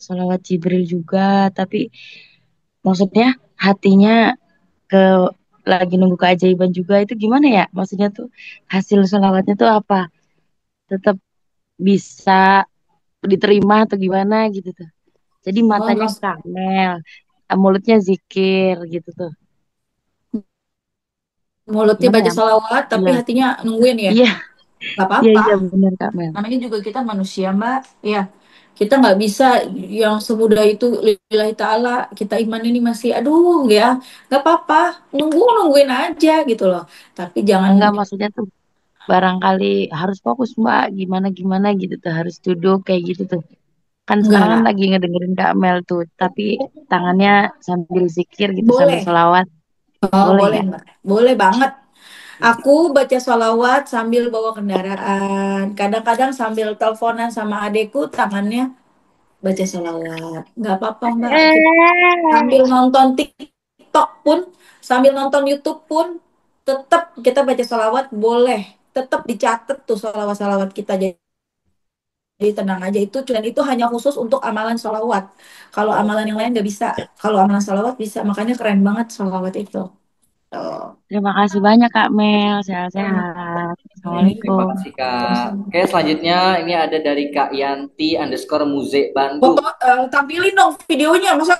sholawat Jibril juga, tapi maksudnya hatinya ke lagi nunggu keajaiban juga. Itu gimana ya? Maksudnya tuh hasil sholawatnya tuh apa? Tetap bisa diterima atau gimana gitu tuh. Jadi Oh, matanya Kamel, mulutnya zikir gitu tuh. mulutnya Gimana baca ya? salawat, tapi Iya, hatinya nungguin ya. iya, Gak iya, apa-apa. iya benar Kak Mel. Namanya juga kita manusia, Mbak. Ya, kita nggak bisa yang semudah itu, lillahi ta'ala. Kita iman ini masih, aduh ya, nggak apa-apa. Nungguin aja gitu loh. Tapi jangan, Enggak maksudnya tuh barangkali harus fokus Mbak, gimana gimana gitu tuh, harus duduk kayak gitu tuh. Kan sekarang kan nggak. lagi ngedengerin Kak Mel tuh, tapi tangannya sambil zikir gitu, sambil Boleh. sholawat. Oh, Boleh boleh, ya? Mbak. Boleh banget. Aku baca sholawat sambil bawa kendaraan. Kadang-kadang sambil teleponan sama adekku, tangannya baca sholawat. Nggak apa-apa, Mbak. Sambil nonton TikTok pun, sambil nonton YouTube pun, tetap kita baca sholawat boleh. Tetap dicatat tuh sholawat-sholawat kita. Jadi tenang aja, itu hanya khusus untuk amalan sholawat. Kalau amalan yang lain nggak bisa. Kalau amalan sholawat bisa. Makanya keren banget sholawat itu. Tuh. Terima kasih banyak Kak Mel, sehat-sehat. Terima Assalamualaikum. kasih Kak. Oke, selanjutnya ini ada dari Kak Yanti underscore Muze Foto, Bandung. tampilin dong videonya. Masa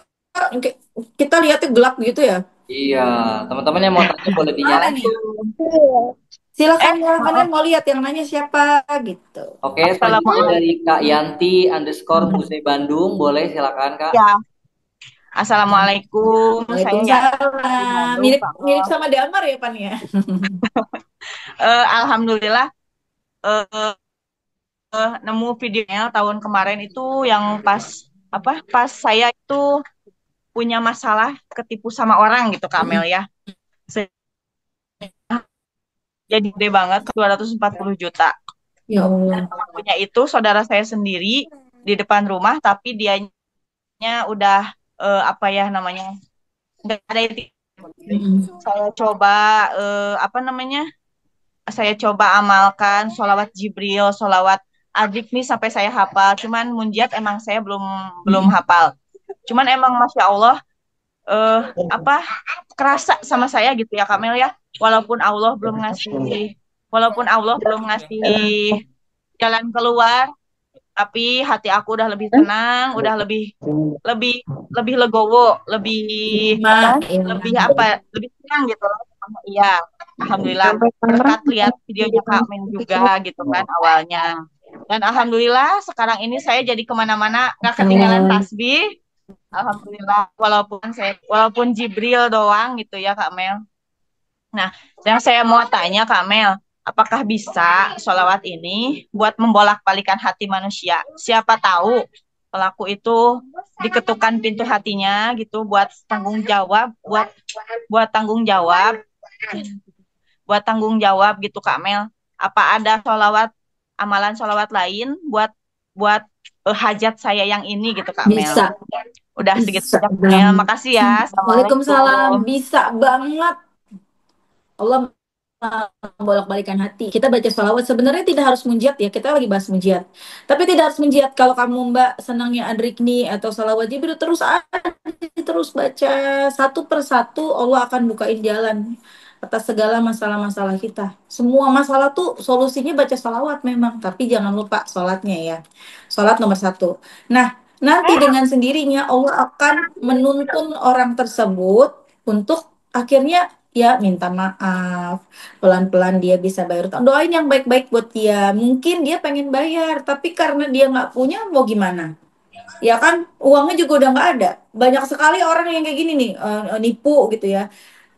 kita lihatnya gelap gitu ya? Iya, teman-teman yang mau tanya boleh Mana nih? dinyalain. Silakan, Oh, silakan, mau lihat yang nanya siapa gitu. Oke, selanjutnya Assalamualaikum. dari Kak Yanti underscore Muze Bandung. Boleh silakan Kak. Ya, Assalamualaikum. Saya ya di Waalaikumsalam. Bandung, Mirip Pak mirip Mel. sama Damar ya, Pan ya? Alhamdulillah, eh, nemu videonya tahun kemarin itu yang pas apa? Pas saya itu punya masalah ketipu sama orang gitu, Kak Mel ya. Se- Jadi gede banget, 240 juta. Ya Dan Allah. pelakunya itu saudara saya sendiri di depan rumah, tapi dianya udah apa ya namanya? nggak ada yang Mm-mm. saya coba apa namanya? Saya coba amalkan sholawat Jibril, sholawat Adik nih sampai saya hafal. Cuman munjiat emang saya belum belum Mm-mm. hafal. Cuman emang masya Allah eh apa kerasa sama saya gitu ya Kamel ya. Walaupun Allah belum ngasih, walaupun Allah belum ngasih jalan keluar, tapi hati aku udah lebih tenang, udah lebih lebih lebih legowo, lebih Terima, apa? ya. Lebih apa? Lebih tenang gitu loh. Iya, alhamdulillah berkat lihat videonya Kak Min juga gitu kan awalnya. Dan alhamdulillah sekarang ini saya jadi kemana-mana nggak ketinggalan Oh, tasbih. Alhamdulillah walaupun Jibril doang gitu ya Kak Mel. Nah, yang saya mau tanya Kak Mel, apakah bisa sholawat ini buat membolak-balikan hati manusia? Siapa tahu pelaku itu diketukan pintu hatinya gitu buat tanggung jawab, buat tanggung jawab, buat tanggung jawab gitu Kak Mel. Apa ada sholawat, amalan sholawat lain buat buat hajat saya yang ini gitu Kak Mel? bisa, Udah segitu bisa aja Kak Mel. banget. Makasih ya. Waalaikumsalam, Assalamualaikum. bisa banget. Allah bolak-balikan hati. Kita baca sholawat sebenarnya tidak harus munjiat ya. Kita lagi bahas munjiat. Tapi tidak harus munjiat. Kalau kamu Mbak senangnya adrikni atau sholawat Jibril terus aja, terus baca satu persatu. Allah akan bukain jalan atas segala masalah-masalah kita. Semua masalah tuh solusinya baca sholawat memang. Tapi jangan lupa sholatnya ya. Sholat nomor satu. Nah, nanti dengan sendirinya Allah akan menuntun orang tersebut untuk akhirnya ya minta maaf, pelan-pelan dia bisa bayar utang. Doain yang baik-baik buat dia. Mungkin dia pengen bayar, tapi karena dia nggak punya, mau gimana? Ya kan, uangnya juga udah nggak ada. Banyak sekali orang yang kayak gini nih, nipu gitu ya.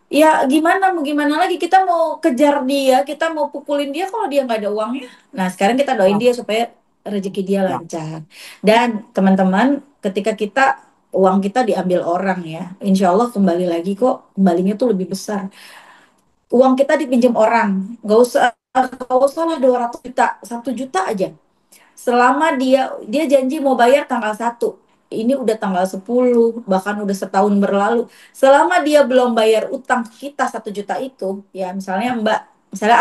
Ya gimana, mau gimana lagi? Kita mau kejar dia, kita mau pukulin dia kalau dia nggak ada uangnya. Nah, sekarang kita doain dia supaya rezeki dia lancar. Dan teman-teman, ketika kita uang kita diambil orang ya, insya Allah kembali lagi kok, kembalinya tuh lebih besar. Uang kita dipinjam orang, nggak usah lah 200 juta, 1 juta aja. Selama dia janji mau bayar tanggal 1, ini udah tanggal 10, bahkan udah setahun berlalu. Selama dia belum bayar utang kita 1 juta itu, ya misalnya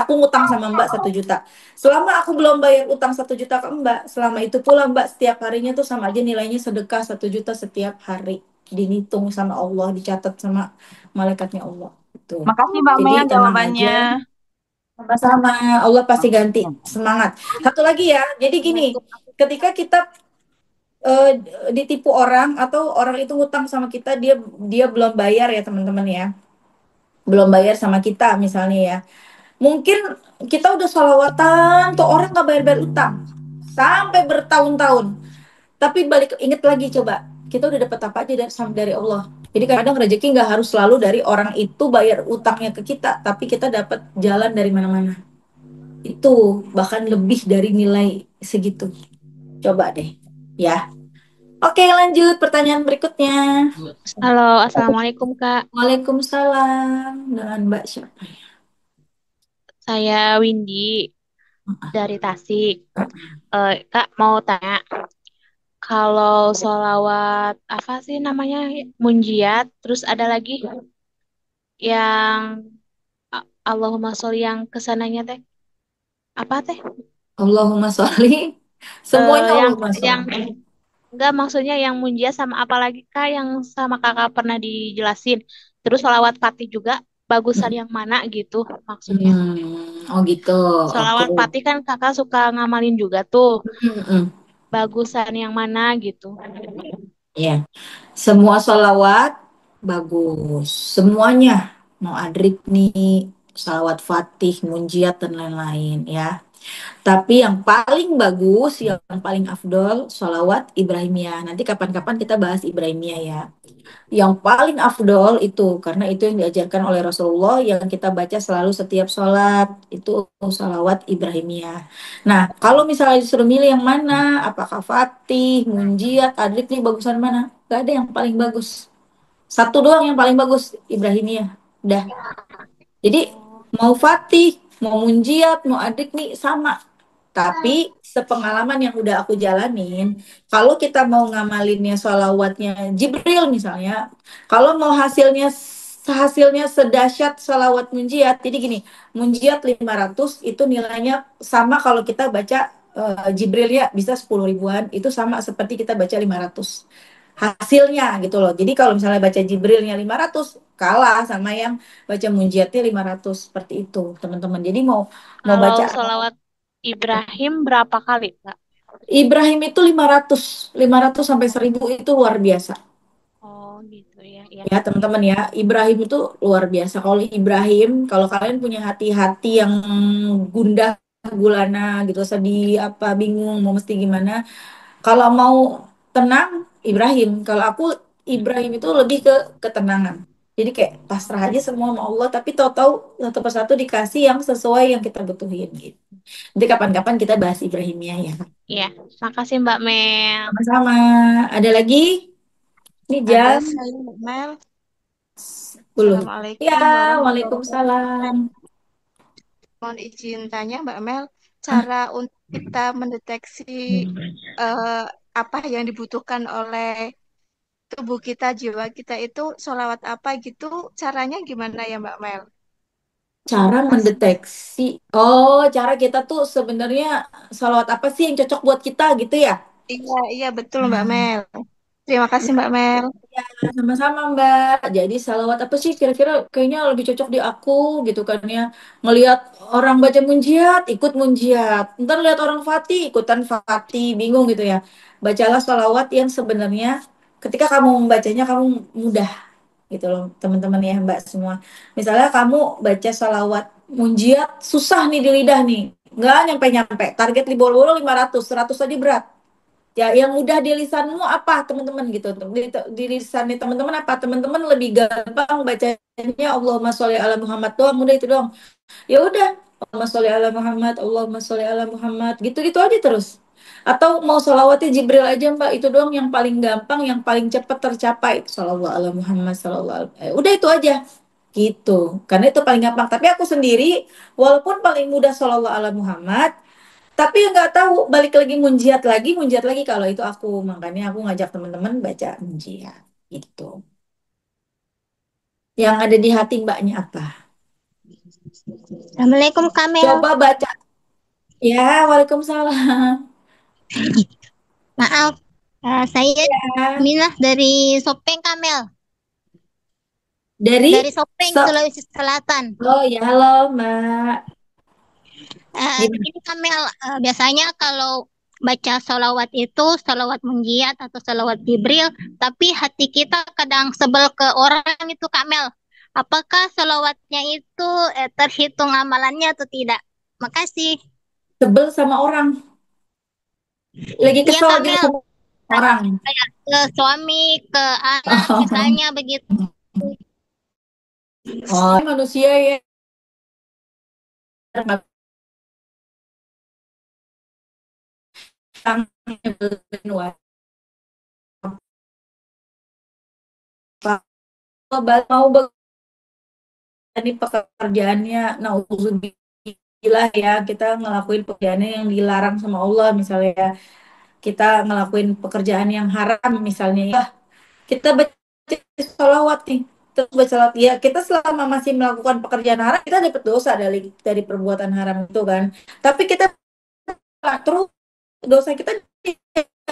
aku ngutang sama Mbak 1 juta. Selama aku belum bayar utang 1 juta ke Mbak, selama itu pula Mbak setiap harinya tuh sama aja nilainya sedekah 1 juta setiap hari. Dihitung sama Allah, dicatat sama malaikatnya Allah. Tuh. Makasih Mbak Mel Jadi tenang jawabannya. aja. Sama-sama, Allah pasti ganti semangat. Satu lagi ya, jadi gini, ketika kita eh, ditipu orang atau orang itu ngutang sama kita, dia dia belum bayar ya teman-teman ya, belum bayar sama kita misalnya ya, mungkin kita udah sholawatan tuh orang nggak bayar-bayar utang sampai bertahun-tahun, tapi balik inget lagi coba, kita udah dapat apa aja dari Allah. Jadi kadang rezeki nggak harus selalu dari orang itu bayar utangnya ke kita, tapi kita dapat jalan dari mana-mana. Itu bahkan lebih dari nilai segitu. Coba deh. Ya. Oke, lanjut pertanyaan berikutnya. Halo, Assalamualaikum Kak. Waalaikumsalam dengan Mbak siapa? Saya Windy dari Tasik. Kak mau tanya, kalau sholawat apa sih namanya? Munjiat, terus ada lagi yang Allahumma sholli yang kesananya teh apa teh? Allahumma sholli. Semuanya Yang Allahumma yang sholli. enggak maksudnya yang munjiat sama apa lagi Kak yang sama Kakak pernah dijelasin. Terus sholawat Fatih juga bagusan yang mana gitu maksudnya. Oh gitu. Oke. Sholawat Fatih kan Kakak suka ngamalin juga tuh. Hmm. Bagusan yang mana gitu. Ya. Semua sholawat bagus. Semuanya. Mau adrik nih, sholawat Fatih, munjiat dan lain-lain ya. Tapi yang paling bagus, yang paling afdol, sholawat Ibrahimiyah. Nanti kapan-kapan kita bahas Ibrahimiyah ya. Yang paling afdol itu, karena itu yang diajarkan oleh Rasulullah, yang kita baca selalu setiap sholat, itu sholawat Ibrahimiyah. Nah, kalau misalnya disuruh milih yang mana, apakah Fatih, Munjiat, Adlik nih bagusan mana? Gak ada yang paling bagus. Satu doang yang paling bagus, Ibrahimiyah. Udah. Jadi, mau Fatih, mau Munjiat, mau Adlik nih sama, Tapi sepengalaman yang udah aku jalanin, kalau kita mau ngamalinnya sholawatnya Jibril misalnya, kalau mau hasilnya sedahsyat sholawat munjiat, jadi gini, munjiat 500 itu nilainya sama kalau kita baca Jibril ya bisa 10 ribuan, itu sama seperti kita baca 500 hasilnya gitu loh. Jadi kalau misalnya baca Jibrilnya 500 kalah sama yang baca munjiatnya 500 seperti itu, teman-teman. Jadi mau mau Kalau baca sholawat Ibrahim berapa kali, Kak? Ibrahim itu 500 sampai 1000 itu luar biasa. Oh, gitu ya. Ya. Ya, teman-teman ya. Ibrahim itu luar biasa. Kalau kalian punya hati-hati yang gundah, gulana gitu, sedih apa, bingung mau mesti gimana. Kalau mau tenang, Ibrahim. Kalau aku Ibrahim itu lebih ke ketenangan. Jadi kayak pasrah aja semua sama Allah, tapi tahu-tahu satu persatu dikasih yang sesuai yang kita butuhin gitu. Nanti kapan-kapan kita bahas Ibrahimnya ya. Iya, makasih Mbak Mel. Sama-sama. Ada lagi? Ini Ada jam saya, Mbak Mel. 10. Ya, Assalamualaikum warahmatullahi Waalaikumsalam. wabarakatuh. Mohon izin tanya, Mbak Mel, Ah, cara untuk kita mendeteksi eh, apa yang dibutuhkan oleh tubuh kita, jiwa kita itu sholawat apa gitu, caranya gimana ya, Mbak Mel? cara Makasih. mendeteksi. Oh, cara kita tuh sebenarnya salawat apa sih yang cocok buat kita gitu ya? Iya, iya betul, Mbak Mel. Terima kasih, Mbak Mel. Ya, sama-sama Mbak. Jadi salawat apa sih kira-kira kayaknya lebih cocok di aku gitu kan ya. Ngelihat orang baca munjiat, ikut munjiat. Ntar lihat orang fatih, ikutan fatih, bingung gitu ya. Bacalah salawat yang sebenarnya ketika kamu membacanya kamu mudah gitu loh teman-teman ya Mbak semua. Misalnya kamu baca salawat munjiat susah nih di lidah nih. Nggak nyampe-nyampe. Target di boro-boro 500, 100 aja berat. Ya, yang mudah di lisanmu apa, teman-teman gitu. Di lisan teman-teman apa? Teman-teman lebih gampang bacanya Allahumma sholli ala Muhammad doang, mudah itu doang. Ya udah, Allahumma sholli ala Muhammad, Allahumma sholli ala Muhammad, gitu-gitu aja terus. Atau mau sholawatnya Jibril aja Mbak, itu doang yang paling gampang, yang paling cepat tercapai. Sholawat ala Muhammad, udah itu aja. Gitu. Karena itu paling gampang. Tapi aku sendiri, walaupun paling mudah sholawat ala Muhammad, tapi nggak tahu balik lagi munjiat lagi kalau itu aku makanya aku ngajak teman-teman baca munjiat itu. Yang ada di hati mbaknya apa? Assalamualaikum Kamel. Coba baca. Ya, Waalaikumsalam. Maaf, saya Ya, Minah dari Sopeng Kamel. dari Dari Sopeng, so. Sulawesi Selatan. Oh ya, halo Mbak. Gimana? Ini Kamel, biasanya kalau baca sholawat itu, sholawat munjiat atau sholawat Jibril, tapi hati kita kadang sebel ke orang itu Kamel. Apakah sholawatnya itu terhitung amalannya atau tidak? Makasih. Sebel sama orang. Lagi Iya kesel gitu Kamel, sama orang. kayak ke suami, ke anak Oh, misalnya begitu. oh manusia ya. Nggak bisa nyebelin mau ini pekerjaannya nauzubillah ya kita ngelakuin pekerjaan yang dilarang sama Allah misalnya ya. Kita ngelakuin pekerjaan yang haram misalnya ya kita baca sholawat nih terus baca sholawat ya kita selama masih melakukan pekerjaan haram kita dapat dosa dari perbuatan haram itu kan tapi kita terus dosa kita itu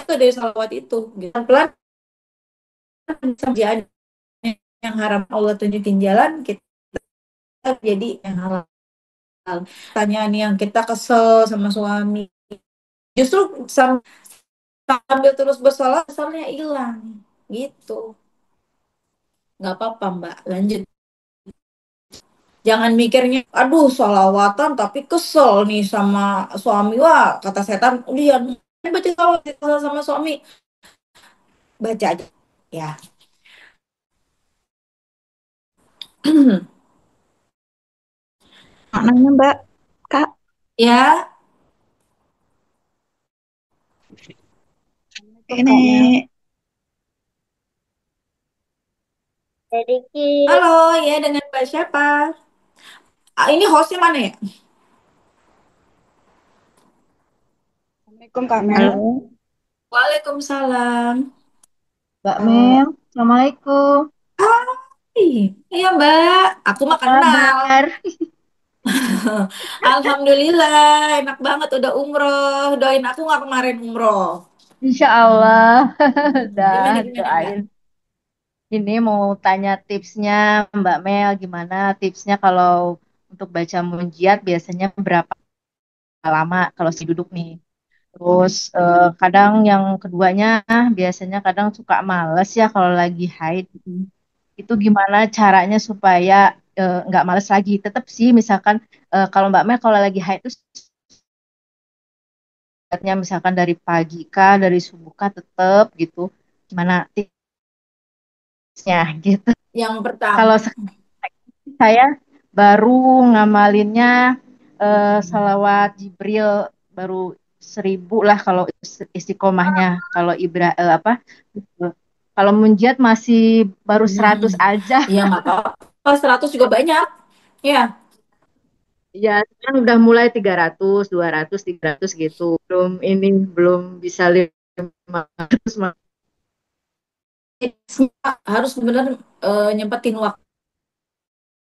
dari sholawat itu gitu. Pelan pekerjaan yang haram Allah tunjukin jalan kita jadi yang halal tanyaan yang kita kesel sama suami justru sambil terus bersalah keselnya hilang gitu nggak apa-apa mbak lanjut jangan mikirnya aduh sholawatan tapi kesel nih sama suami wah kata setan dia baca sholawat kesel sama suami baca aja ya Maknanya, Mbak, Kak. ya Ini Sedikit. halo ya dengan mbak siapa ah, ini hostnya mana ya Assalamualaikum Kak Mel. Halo, Waalaikumsalam. Mbak Eh, Mel, Assalamualaikum. Hai, iya Mbak, aku Apa mah kenal. kabar? Alhamdulillah, enak banget udah umroh. Doain aku nggak kemarin umroh. Insya Allah. Gimana Dah gimana Mbak? doain. Ini mau tanya tipsnya Mbak Mel, gimana tipsnya kalau untuk baca munjiat biasanya berapa lama kalau si duduk nih? Terus kadang yang keduanya biasanya kadang suka males ya kalau lagi haid. Itu gimana caranya supaya nggak males lagi? Tetap sih misalkan kalau Mbak Mel kalau lagi haid itu lihatnya misalkan dari pagi kah, dari subuh kah tetap gitu. Gimana tipsnya gitu. Yang pertama, Kalau saya baru ngamalinnya salawat Jibril baru 1.000 lah kalau istiqomahnya. Kalau apa? Kalau munjiat masih baru 100 aja. ya nggak apa-apa. 100 juga banyak. Ya, Ya, sekarang udah mulai 300, 200, 300 gitu. Belum bisa 500. harus benar nyempetin waktu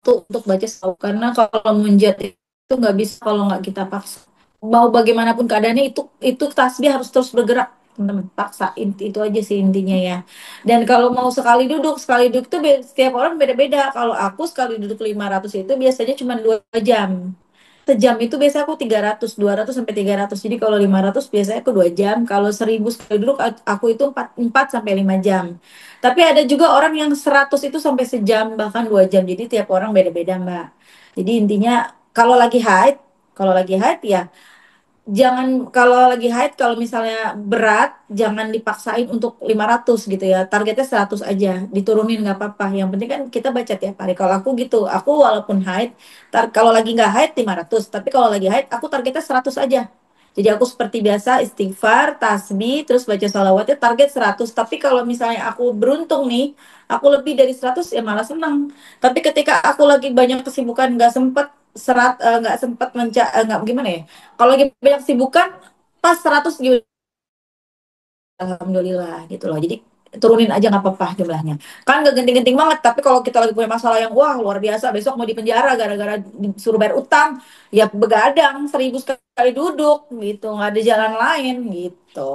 untuk baca sahu karena kalau munjat itu nggak bisa kalau nggak kita paksa mau bagaimanapun keadaannya itu tasbih harus terus bergerak teman-teman paksain itu aja sih intinya ya dan kalau mau sekali duduk itu setiap orang beda-beda kalau aku sekali duduk 500 itu biasanya cuma 2 jam sejam itu biasanya aku 300 200 sampai 300 jadi kalau 500 biasanya aku 2 jam kalau 1.000 sekali duduk aku itu 4 sampai 5 jam tapi ada juga orang yang 100 itu sampai sejam bahkan 2 jam. Jadi tiap orang beda-beda, Mbak. Jadi intinya kalau lagi haid, kalau lagi haid ya jangan kalau lagi haid kalau misalnya berat jangan dipaksain untuk 500 gitu ya. Targetnya 100 aja, diturunin nggak apa-apa. Yang penting kan kita baca tiap hari. Kalau aku gitu, aku walaupun haid, kalau lagi nggak haid 500, tapi kalau lagi haid aku targetnya 100 aja. Jadi aku seperti biasa istighfar, tasbih, terus baca sholawatnya target 100. Tapi kalau misalnya aku beruntung nih, aku lebih dari 100 ya malah seneng. Tapi ketika aku lagi banyak kesibukan nggak sempet nggak sempet nggak gimana ya kalau lagi banyak sibukan, pas 100 juga, alhamdulillah gitu loh. Jadi turunin aja nggak apa-apa jumlahnya. Kan nggak genting-genting banget, tapi kalau kita lagi punya masalah yang wah luar biasa, besok mau dipenjara gara-gara disuruh bayar utang, ya begadang 1.000 sekali duduk gitu, nggak ada jalan lain gitu.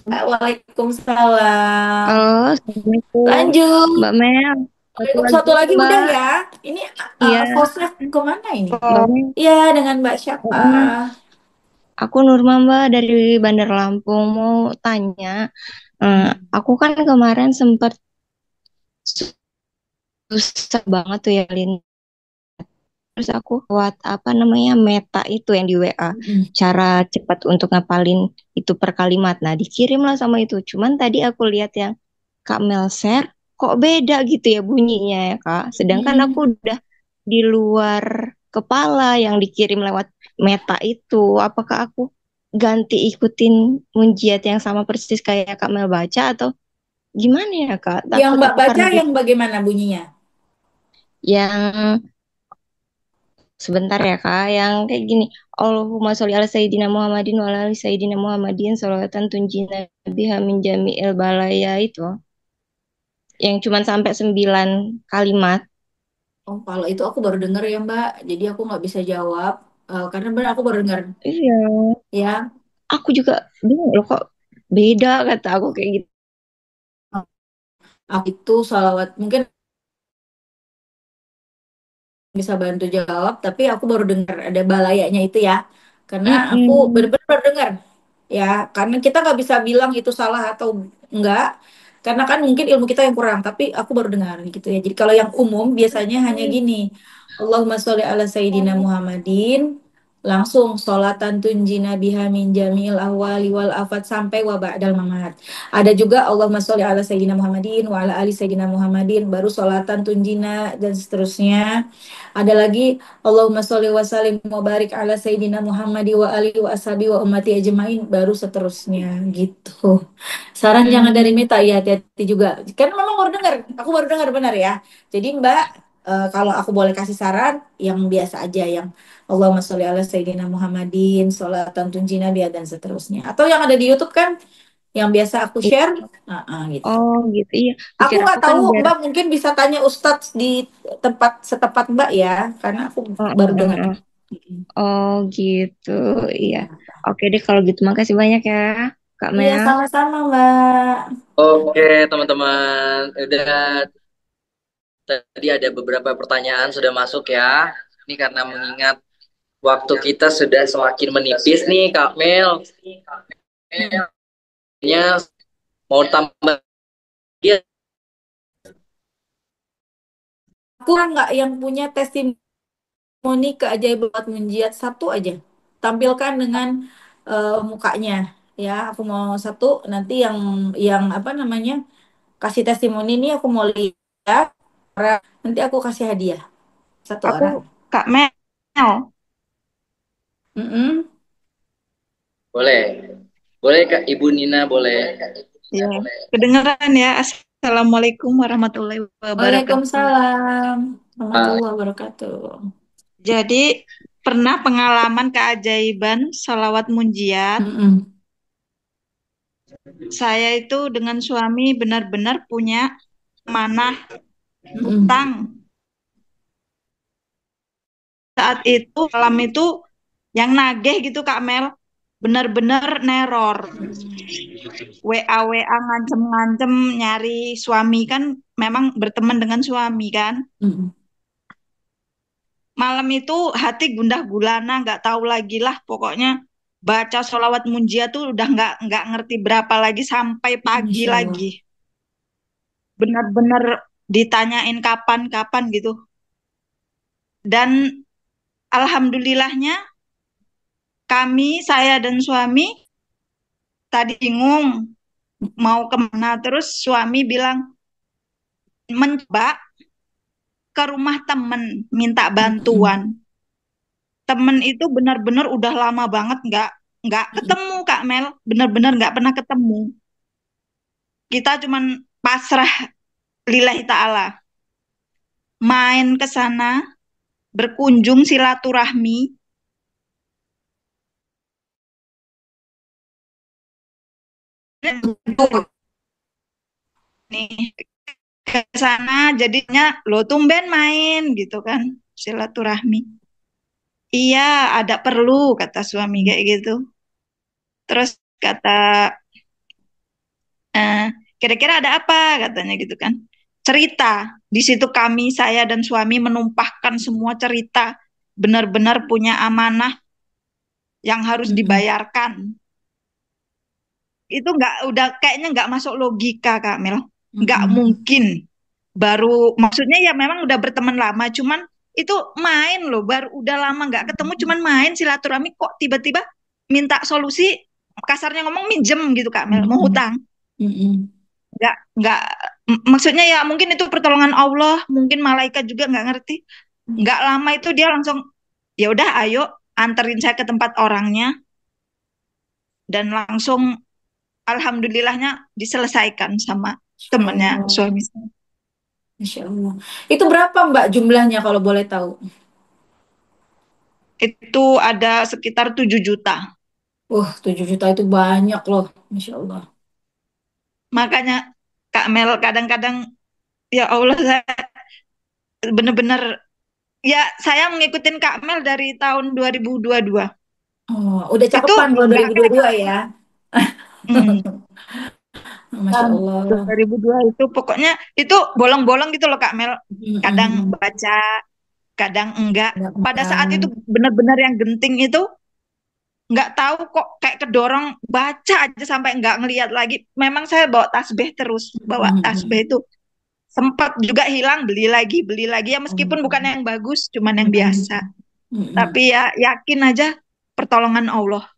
Waalaikumsalam. Halo, Assalamualaikum, Lanjut. Mbak Mel. Satu lagi, Satu lagi udah Mbak. ya. Ini Iya, hostnya kemana ini? Mbak Mel. Iya, dengan Mbak siapa? Aku Nurma, Mbak, dari Bandar Lampung. Mau tanya, aku kan kemarin sempat susah banget tuh ya, Lin. Terus aku buat apa namanya meta itu yang di WA, cara cepat untuk ngapalin itu per kalimat. Nah, dikirim lah sama itu. Cuman tadi aku lihat yang Kak Mel share, kok beda gitu ya bunyinya ya Kak. Sedangkan aku udah di luar kepala yang dikirim lewat meta itu. Apakah aku ganti ikutin munjiat yang sama persis kayak Kak Mel baca atau gimana ya Kak? Yang Takut Mbak aku baca karena yang bagaimana bunyinya? yang sebentar ya Kak, yang kayak gini. Allahumma sholli ala Sayyidina Muhammadin wa ala ali Sayyidina Muhammadin sholawatan tunjina biha min jami'il balaya itu. Yang cuman sampai 9 kalimat. Oh, kalau itu aku baru dengar ya Mbak. Jadi aku nggak bisa jawab karena benar aku baru dengar. Iya, Ya, aku juga bingung loh kok beda kata aku kayak gitu. aku itu salawat mungkin bisa bantu jawab, tapi aku baru dengar ada balayanya itu ya. Karena aku Mm-mm. benar-benar baru dengar. Ya, karena kita nggak bisa bilang itu salah atau enggak. Karena kan mungkin ilmu kita yang kurang, tapi aku baru dengar gitu ya. Jadi kalau yang umum biasanya hanya gini. Allahumma sholli ala Sayyidina Muhammadin. Langsung sholatan tunjina biha min jamil ahwali wal afat sampai wa ba'dal mamat. Ada juga Allahumma sholli ala Sayyidina Muhammadin wa ala ali Sayyidina Muhammadin. Baru sholatan tunjina dan seterusnya. Ada lagi Allahumma sholli wa sallim wa barik ala Sayyidina Muhammadi wa ali wa ashabi wa ummati ajmain. Baru seterusnya gitu. Saran jangan dari Mita ya hati-hati juga. Kan memang baru dengar, aku baru dengar benar ya. Jadi Mbak kalau aku boleh kasih saran, yang biasa aja, yang Allahumma sholli ala Sayyidina Muhammadin, sholatan tunjina biha dan seterusnya. Atau yang ada di YouTube kan, yang biasa aku share, gitu. Oh gitu, iya. Aku Pikir nggak aku kan tahu, biar Mbak mungkin bisa tanya Ustadz di tempat setempat Mbak ya, karena aku oh, baru oh, dengar. oh, oh. Oh, gitu, iya. Iya, Oke deh kalau gitu, makasih banyak ya Kak iya Mel. sama-sama Mbak. Oke, teman-teman. Udah tadi ada beberapa pertanyaan sudah masuk ya. Ini karena mengingat waktu kita sudah semakin menipis nih, Kak Mel. Mm. Kayaknya mau tambah ya. Aku nggak yang punya testimoni keajaiban buat munjiat satu aja. Tampilkan dengan mukanya. Ya, aku mau satu. Nanti yang apa namanya kasih testimoni ini aku mau lihat. Nanti aku kasih hadiah satu Aku orang. Kak Mel. Mm-mm. Boleh. Boleh Kak Ibu Nina, boleh. Ya, kedengeran ya. Assalamualaikum warahmatullahi wabarakatuh. Waalaikumsalam Ah, warahmatullahi wabarakatuh. Jadi pernah pengalaman keajaiban salawat munjiat. Mm-mm. Saya itu dengan suami benar-benar punya amanah Mm-mm. hutang. Saat itu malam itu yang nagih gitu Kak Mel, benar-benar neror. WA WA ngancem-ngancem nyari suami kan, memang berteman dengan suami kan. Mm-mm. Malam itu hati gundah gulana, nggak tahu lagi lah pokoknya, baca sholawat munjiat tuh udah nggak ngerti berapa lagi sampai pagi Masya Allah. lagi. Benar-benar ditanyain kapan-kapan gitu. Dan alhamdulillahnya kami, saya dan suami tadi bingung mau kemana. Terus suami bilang mencoba ke rumah temen minta bantuan. Mm-mm. Temen itu benar-benar udah lama banget nggak ketemu Kak Mel, benar-benar nggak pernah ketemu. Kita cuman pasrah lillahi ta'ala. Main ke sana, berkunjung silaturahmi. Nih ke sana jadinya lo tumben main gitu kan, silaturahmi. Iya, ada perlu kata suami kayak gitu. Terus kata eh, kira-kira ada apa katanya gitu kan. Cerita. Di situ kami, saya dan suami menumpahkan semua cerita. Benar-benar punya amanah yang harus Mm-mm. dibayarkan. Itu nggak, udah kayaknya nggak masuk logika Kak Mel. Nggak Mm-mm. mungkin. Baru maksudnya ya memang udah berteman lama, cuman itu main loh, baru udah lama nggak ketemu, cuman main silaturahmi kok tiba-tiba minta solusi, kasarnya ngomong minjem gitu Kak Mel, mau Mm-mm. hutang. Mm-mm. Nggak maksudnya ya mungkin itu pertolongan Allah, mungkin malaikat juga nggak ngerti. Nggak lama itu dia langsung ya udah ayo anterin saya ke tempat orangnya, dan langsung alhamdulillahnya diselesaikan sama Masya temennya Allah. suami saya. Masya Allah. Itu berapa Mbak jumlahnya kalau boleh tahu? Itu ada sekitar 7 juta. 7 juta itu banyak loh. Masya Allah. Makanya Kak Mel kadang-kadang ya Allah, saya bener-bener ya, saya ngikutin Kak Mel dari tahun 2022. Oh, udah Itu cakepan kalau nggak 2022 ya. hmm, Masya Allah. 2002 itu pokoknya itu bolong-bolong gitu loh Kak Mel. Kadang Mm-mm. baca, kadang enggak. Enggak, Pada saat itu enggak. benar-benar yang genting itu nggak tahu kok kayak kedorong baca aja sampai nggak ngelihat lagi. Memang saya bawa tasbih terus, bawa tasbih Mm-mm. itu. Sempat juga hilang, beli lagi ya meskipun bukan yang bagus, cuman yang biasa. Mm-mm. Tapi Mm-mm. ya yakin aja pertolongan Allah.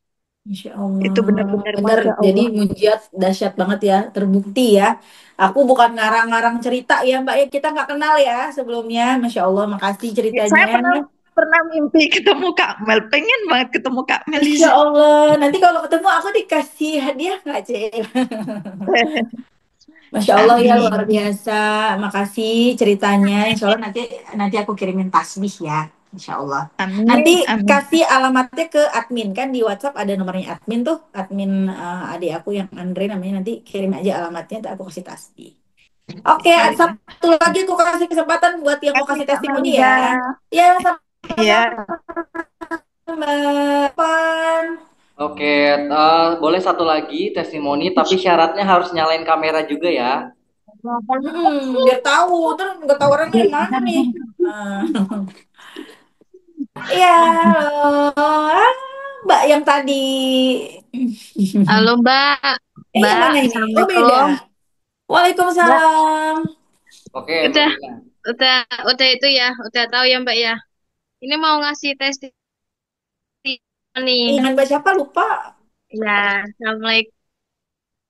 Masya Itu Allah, benar-benar bener. Masya Jadi Allah. mujiat dahsyat banget ya, terbukti ya. Aku bukan ngarang-ngarang cerita ya Mbak ya, kita nggak kenal ya sebelumnya. Masya Allah, makasih Ya, ceritanya. saya pernah pernah mimpi ketemu Kak Mel, pengen banget ketemu Kak Masya Melisa. Allah, nanti kalau ketemu aku dikasih hadiah nggak Cil? Masya Allah ya luar Amin. biasa. Makasih ceritanya. Insya Allah nanti nanti aku kirimin tasbih ya. Insya Allah. Nanti Amin. Amin. kasih alamatnya ke admin kan di WhatsApp ada nomornya admin tuh. Admin adik aku yang Andre namanya nanti kirim aja alamatnya. Ntar aku kasih tasbih. Oke, Oh iya. satu lagi aku kasih kesempatan buat yang mau Kasih kasih Kak testimoni Meliza. ya. Ya sama-sama Ya. Mbak Pan. Oke, boleh satu lagi testimoni, tapi syaratnya harus nyalain kamera juga ya. Biar tahu, terus nggak tahu orangnya yang mana nih. Nah. Iya, halo. Mbak yang tadi. Halo Mbak, Yang Mbak, mana ini? Oh, beda. Assalamualaikum. Mbak, Waalaikumsalam. Oke, Mbak udah, Lina. udah, udah itu ya, udah tahu ya Mbak ya. Ini mau ngasih testimoni nih. Jangan baca apa lupa. Ya, Assalamualaikum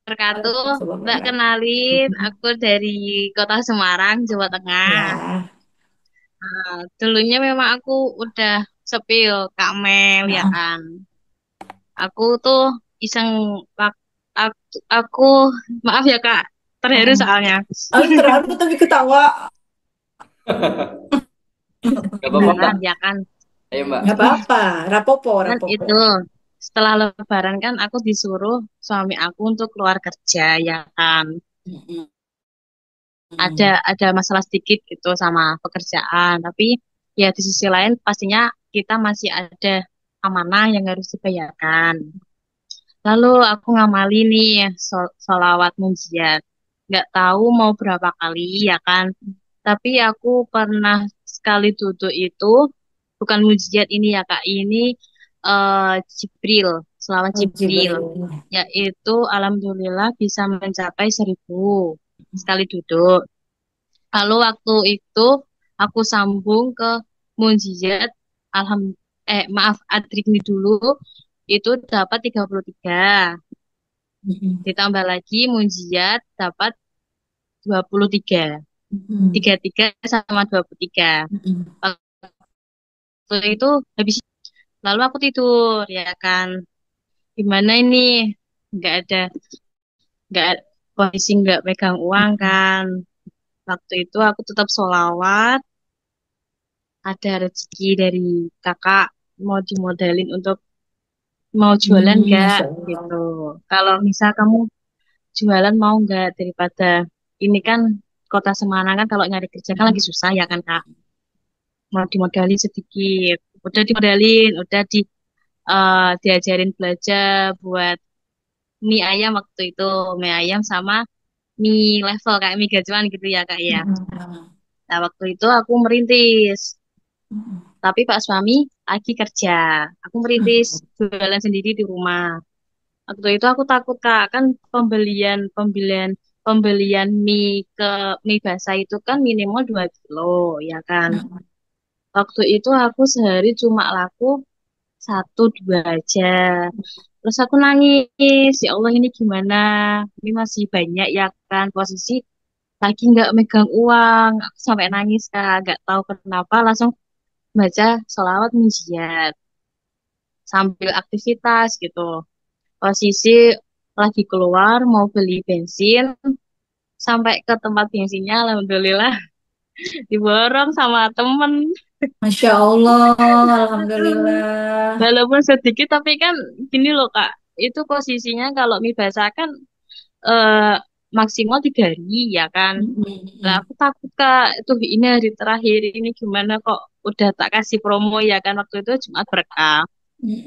wabarakatuh. Waalaikumsalam Mbak kenalin, warahmatullahi. aku dari Kota Semarang, Jawa Tengah. Ya. Dulunya memang aku udah sepil Kak Mel ya Nah. kan. Aku tuh iseng, aku, maaf ya Kak, terharu soalnya. Aduh, terharu tapi ketawa. Gak apa-apa, Mbak. Beneran ya kan. Ayo, Mbak. Nggak apa-apa. Rapopo, Kan rapopo. itu setelah Lebaran kan aku disuruh suami aku untuk keluar kerja ya kan. Mm-mm. Ada masalah sedikit gitu sama pekerjaan, tapi ya di sisi lain pastinya kita masih ada amanah yang harus dibayarkan. Lalu aku ngamali nih sholawat munjiat. Nggak tahu mau berapa kali ya kan. Tapi aku pernah sekali duduk itu bukan munjiat ini ya Kak. Ini Jibril, selawat Oh, Jibril. Jibril. Yaitu alhamdulillah bisa mencapai 1000 sekali duduk. Lalu waktu itu aku sambung ke munjiat alham maaf adrikmi dulu itu dapat 33. Mm-mm. Ditambah lagi munjiat dapat 23. Mm-mm. 33 sama 23. Mm-mm. Waktu itu habis lalu aku tidur ya kan. Gimana ini? Nggak ada nggak posisi nggak pegang uang kan. Waktu itu aku tetap sholawat, ada rezeki dari kakak mau dimodalin untuk mau jualan nggak Masya Allah. gitu. Kalau misal kamu jualan mau nggak daripada ini kan kota Semarang kan kalau nyari kerja kan lagi susah ya kan Kak. Mau dimodalin sedikit. Udah dimodalin, udah diajarin belajar buat mie ayam waktu itu, mie ayam sama mie level kayak mie gajuan gitu ya Kak ya. Mm-mm. Nah waktu itu aku merintis, Mm-mm. tapi Pak suami lagi kerja. Aku merintis jualan sendiri di rumah. Waktu itu aku takut Kak, kan pembelian pembelian mie basah itu kan minimal 2 kilo ya kan. Waktu itu aku sehari cuma laku 1 2 aja. Terus aku nangis, ya Allah ini gimana? Ini masih banyak ya kan posisi lagi nggak megang uang. Aku sampai nangis Kak, nggak tahu kenapa langsung baca sholawat munjiat sambil aktivitas gitu. Posisi lagi keluar mau beli bensin, sampai ke tempat bensinnya, alhamdulillah diborong sama temen. Masya Allah, Alhamdulillah. Walaupun sedikit, tapi kan gini loh Kak, itu posisinya kalau mie basah kan eh, maksimal 3 hari ya kan. Lah Mm-mm. aku takut Kak, itu ini hari terakhir ini gimana kok udah tak kasih promo ya kan waktu itu Jumat Berkah.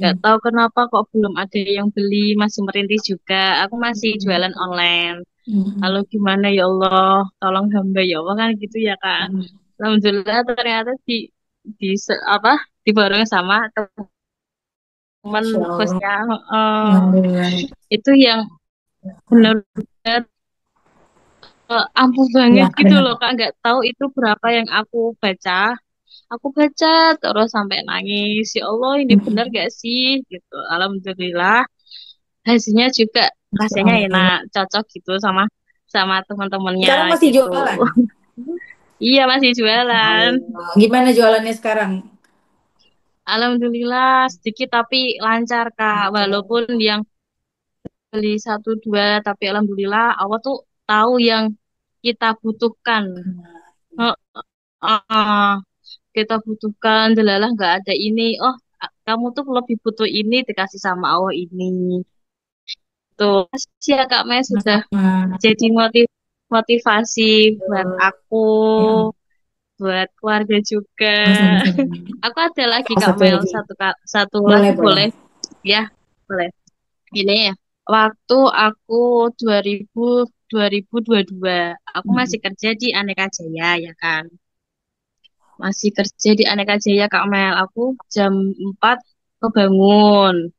Nggak Mm-mm. tahu kenapa kok belum ada yang beli, masih merintis juga. Aku masih Mm-mm. jualan online. Lalu Mm-mm. gimana ya Allah, tolong hamba ya Allah kan gitu ya Kak. Alhamdulillah ternyata apa diborong sama teman Masya Allah, kosnya. eh, Alhamdulillah. itu yang benar-benar ampuh Ya, banget gitu benar. loh Kak. Nggak tahu itu berapa yang aku baca. Aku baca terus sampai nangis. Ya Allah ini benar Mm-mm. gak sih? Gitu. Alhamdulillah hasilnya juga Masya rasanya Allah. enak, cocok gitu sama sama teman-temannya Sekarang masih gitu. jualan? Iya masih Ya jualan. Allah. Gimana jualannya sekarang? Alhamdulillah sedikit tapi lancar Kak. Lancar. Walaupun yang beli 1 2 tapi alhamdulillah awal tuh tahu yang kita butuhkan. Oh, kita butuhkan, delalah nggak ada ini. Oh, kamu tuh lebih butuh ini, dikasih sama Allah ini. Tuh, makasih ya Kak Maya sudah Sama-sama. jadi motivasi buat aku, Ya, buat keluarga juga. sama-sama. Aku ada lagi Oh, Kak satu Mel, lagi. satu Boleh, lagi boleh. boleh? Ya, boleh. Ini ya, waktu aku 2000, 2022, aku masih kerja di Aneka Jaya ya kan. Masih kerja di Aneka Jaya Kak Mel. Aku jam 4 kebangun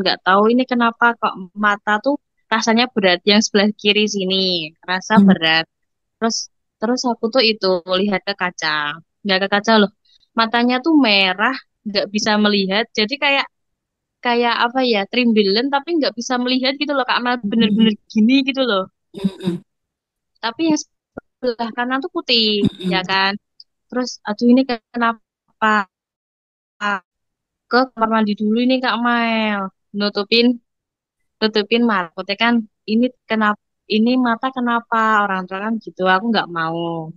nggak tahu ini kenapa kok mata tuh rasanya berat yang sebelah kiri sini, rasa Hmm. berat. Terus terus aku tuh itu lihat ke kaca, nggak ke kaca loh, matanya tuh merah, nggak bisa melihat. Jadi kayak kayak apa ya, trimbilin tapi nggak bisa melihat gitu loh Kak Mel, bener-bener gini gitu loh. Mm-mm. Tapi yang sebelah kanan tuh putih ya Mm-mm. kan. Terus aduh ini kenapa, ke kamar mandi dulu ini Kak Mael, nutupin nutupin mata. Takutnya kan ini kenapa, ini mata kenapa, orang tua kan gitu, aku nggak mau.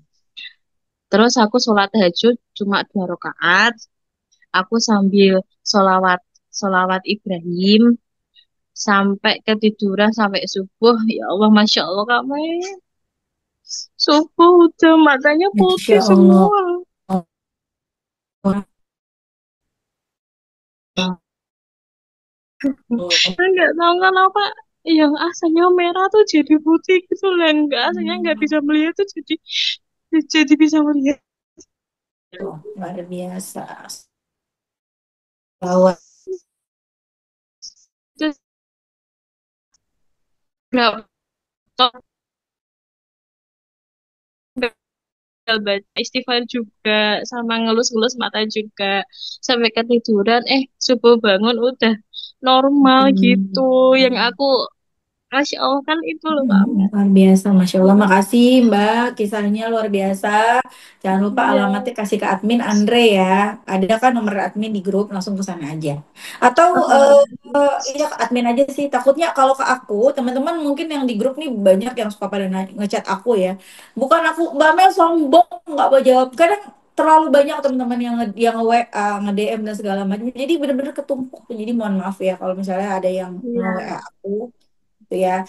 Terus aku sholat tahajud cuma 2 rakaat, aku sambil sholawat sholawat Ibrahim sampai ketiduran sampai subuh. Ya Allah, masya Allah Kak Mael, subuh udah matanya Insya putih Allah. semua. Nggak tahu kenapa yang asalnya merah tuh jadi putih gitu lah, nggak asalnya nggak bisa melihat tuh jadi bisa melihat. Oh, luar biasa. Lawat. Terus nggak tahu, baca istighfar juga sama ngelus-ngelus mata juga sampai ketiduran, subuh bangun udah normal gitu. Yang aku masya Allah kan itu loh Kak Mel. Luar biasa, Masya Allah. Makasih Mbak, kisahnya luar biasa. Jangan lupa Iya, alamatnya kasih ke admin Andre ya. Ada kan nomor admin di grup, langsung ke sana aja. Atau iya ke admin aja sih. Takutnya kalau ke aku, teman-teman mungkin yang di grup nih banyak yang suka pada ngechat aku ya. Bukan aku, Mbak Mel sombong nggak mau jawab. Kadang terlalu banyak teman-teman yang nge-WA, nge-DM dan segala macam. Jadi bener-bener ketumpuk. Jadi mohon maaf ya kalau misalnya ada yang nge-WA iya, aku gitu ya.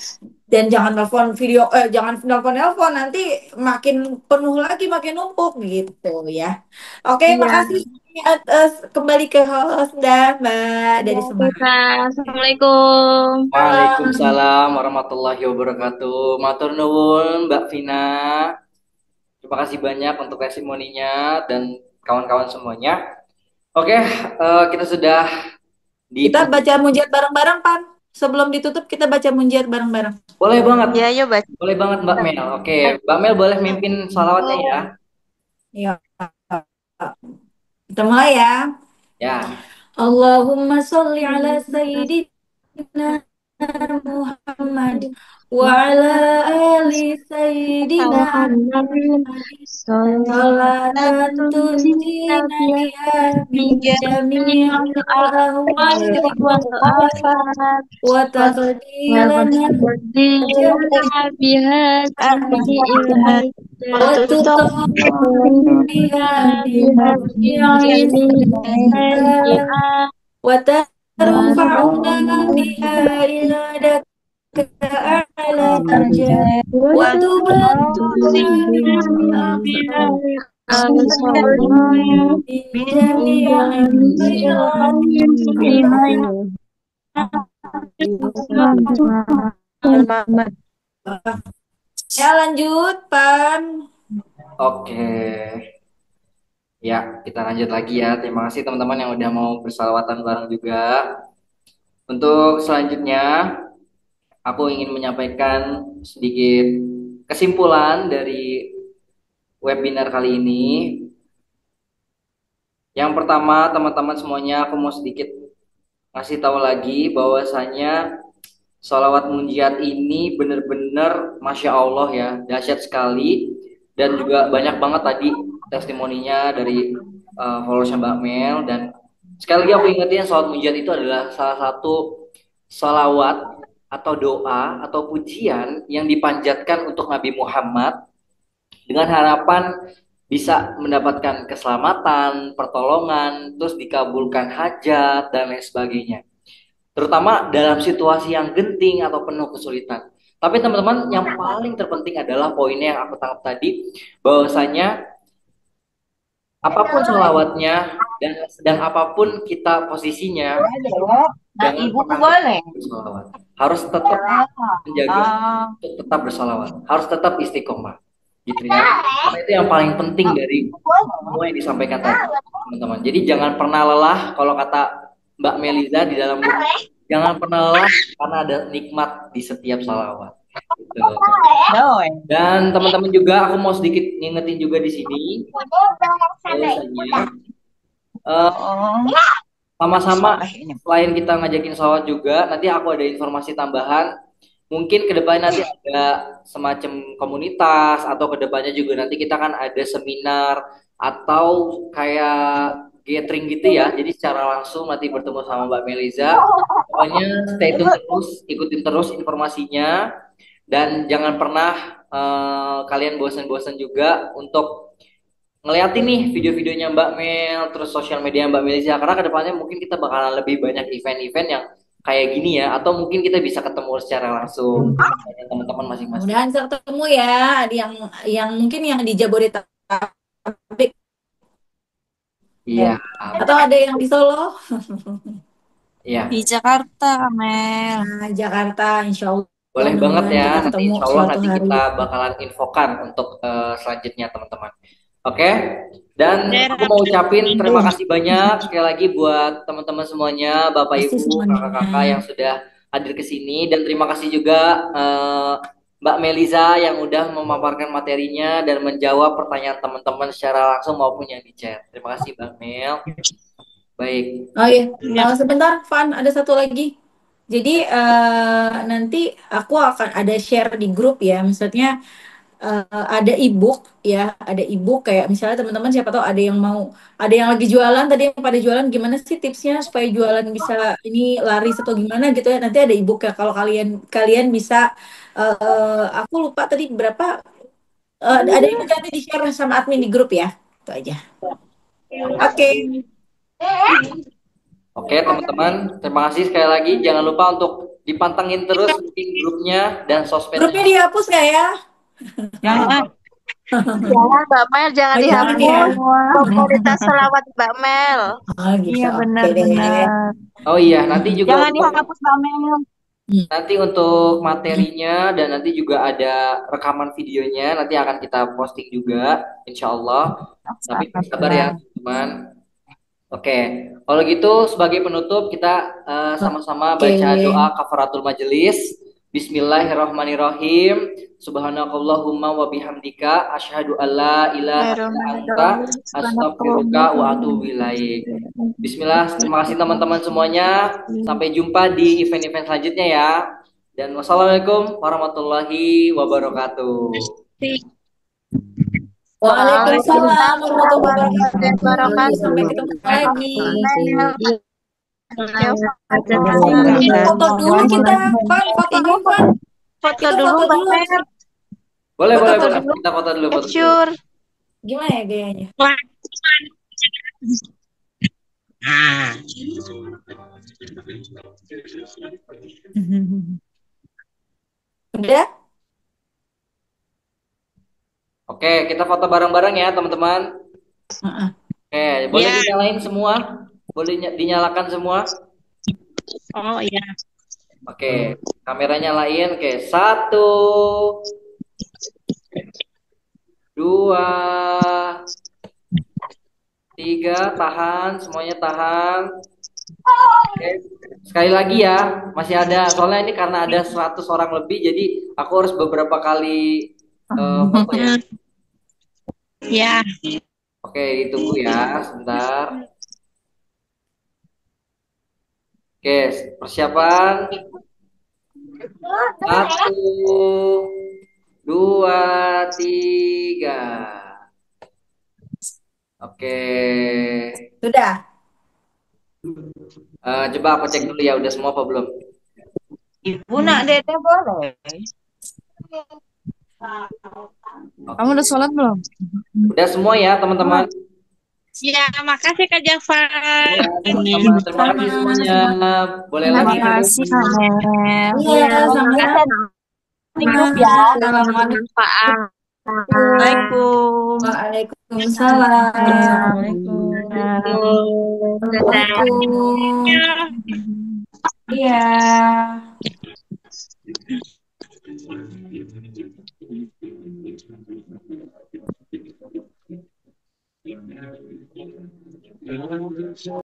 Dan jangan telepon video, jangan telepon nanti makin penuh lagi, makin numpuk gitu ya. Oke, iya, makasih atas kembali ke host dah Mbak iya, dari Tessa. Semarang. Assalamualaikum. Salam. Waalaikumsalam warahmatullahi wabarakatuh. Matur nuwun Mbak Vina. Terima kasih banyak untuk testimoninya dan kawan-kawan semuanya. Oke, kita sudah di Kita baca penghujung. munjiat bareng-bareng, Pan. Sebelum ditutup kita baca munjiat bareng-bareng. Boleh banget, Ya, yuk baca. boleh banget Mbak Mel. Oke, Mbak Mel boleh mimpin salawatnya ya. Ya, kita mulai ya. Ya, Allahumma sholli ala sayyidina Muhammad wa ala ali sayyidina Muhammadin Muhammad. sholawatan Salatan tunjina tunjina biha biha min min jami'il jami'il ahwali ahwali wal wal afat wa wa taqdilana taqdilana biha jami'il wa hajat tuqarribuna biha min biha min jami'is jami'il sayyi'at wa tarfa'una biha ila أعلى درجات وتبلغنا biha من جميع الخيرات ya lanjut Pan. oke. Ya, kita lanjut lagi ya. Terima kasih teman-teman yang udah mau bersalawatan bareng juga. Untuk selanjutnya, aku ingin menyampaikan sedikit kesimpulan dari webinar kali ini. Yang pertama, teman-teman semuanya, aku mau sedikit ngasih tahu lagi bahwasanya sholawat munjiat ini benar-benar Masya Allah ya, dahsyat sekali. Dan juga banyak banget tadi testimoninya dari followersnya Mbak Mel. Dan sekali lagi aku ingetin, sholawat munjiat itu adalah salah satu sholawat atau doa atau pujian yang dipanjatkan untuk Nabi Muhammad dengan harapan bisa mendapatkan keselamatan, pertolongan, terus dikabulkan hajat dan lain sebagainya. Terutama dalam situasi yang genting atau penuh kesulitan. Tapi teman-teman, yang paling terpenting adalah poinnya yang aku tangkap tadi, bahwasanya apapun sholawatnya dan apapun kita posisinya, Nah, jangan ibuku pernah boleh. bersolawat. Harus tetap menjaga untuk tetap bersolawat. Harus tetap istiqomah. Gitu ya. Karena itu yang paling penting dari semua yang disampaikan tadi, teman-teman. Jadi jangan pernah lelah kalau kata Mbak Meliza di dalam buku. Jangan pernah lelah karena ada nikmat di setiap salawat. Gitu. Dan teman-teman juga aku mau sedikit ngingetin juga di sini bahwasanya sama-sama selain kita ngajakin salawat juga, nanti aku ada informasi tambahan. Mungkin kedepannya nanti ada semacam komunitas atau kedepannya juga nanti kita kan ada seminar atau kayak gathering gitu ya. Jadi secara langsung nanti bertemu sama Mbak Meliza. Pokoknya stay tune terus, ikutin terus informasinya dan jangan pernah kalian bosan-bosan juga untuk ngeliatin nih video-videonya Mbak Mel, terus sosial media Mbak Melisa, karena kedepannya mungkin kita bakalan lebih banyak event-event yang kayak gini ya, atau mungkin kita bisa ketemu secara langsung dengan teman-teman masing-masing. Mudahan bisa ketemu ya, ada yang mungkin yang di Jabodetabek Iya, atau ada yang di Solo. iya. Di Jakarta, Mel. Nah, Jakarta, insya Allah. Boleh banget Mudah-mudahan ya, kita nanti ketemu insya Allah suatu nanti hari. kita bakalan infokan untuk selanjutnya teman-teman. Oke, dan aku mau ucapin terima kasih banyak sekali lagi buat teman-teman semuanya, Bapak Pasti Ibu, semuanya. kakak-kakak yang sudah hadir ke sini, dan terima kasih juga Mbak Meliza yang udah memaparkan materinya dan menjawab pertanyaan teman-teman secara langsung maupun yang di chat. Terima kasih Mbak Mel. Baik. Oh iya, sebentar, Van, ada satu lagi. Jadi nanti aku akan ada share di grup ya, maksudnya ada ebook ya, ada ebook kayak misalnya teman-teman siapa tahu ada yang lagi jualan tadi yang pada jualan gimana sih tipsnya supaya jualan bisa ini laris atau gimana gitu ya. Nanti ada ebook ya kalau kalian kalian bisa aku lupa tadi berapa ada ebook nanti di-share sama admin di grup ya. Itu aja. Oke. Oke teman-teman, terima kasih sekali lagi. Jangan lupa untuk dipantengin terus mungkin grupnya dan sosmednya. Grupnya dihapus nggak ya? Jangan. Jangan Mbak Mel, jangan Oh, jangan dihapus. ya. Komunitas selawat Mbak Mel. Oh gitu. Iya, Oke deh. benar-benar. Oh iya, nanti juga Jangan untuk, dihapus, Mbak Mel. nanti untuk materinya dan nanti juga ada rekaman videonya nanti akan kita posting juga, insya Allah. Tapi sabar ya teman-teman. Oke, kalau gitu sebagai penutup kita sama-sama Oke. baca doa kafaratul majelis. Bismillahirrahmanirrahim. Subhanakallahumma wa bihamdika asyhadu alla ilaha illa anta astaghfiruka wa atubu ilaik. Bismillah. Terima kasih teman-teman semuanya. Sampai jumpa di event-event selanjutnya ya. Dan wassalamualaikum warahmatullahi wabarakatuh. Waalaikumsalam warahmatullahi wabarakatuh. Wabarakatuh. Sampai ketemu lagi. Mel. Foto dulu kita, Van, foto dulu, Van. Foto Kita dulu foto Mbak dulu. Mel. Boleh, Foto boleh, dulu. boleh. Kita foto dulu, foto dulu. Sure. Gimana ya gayanya? Udah? Oke, kita foto bareng-bareng ya, teman-teman. Heeh. Oke, boleh dinyalain semua? Boleh dinyalakan semua? Oh iya. Oke, kameranya nyalain. Oke, 1, 2, 3, tahan, semuanya tahan. Oke, sekali lagi ya, masih ada. Soalnya ini karena ada 100 orang lebih, jadi aku harus beberapa kali foto ya. Ya. Oke, ditunggu ya, sebentar. Oke, persiapan. 1, 2, 3. Oke. Sudah. Coba aku cek dulu ya, udah semua apa belum? Ibu nak dede boleh. Kamu udah sholat belum? Udah semua ya teman-teman. Ya, makasih Kak Jafar. Ya, sama-sama. Terima kasih semuanya. Boleh lagi Terima kasih Kak Mel. Iya, sama-sama. Di grup ya. Assalamualaikum. Bermanfaat. Assalamualaikum. Waalaikumsalam. Assalamualaikum. Waalaikumsalam. Iya.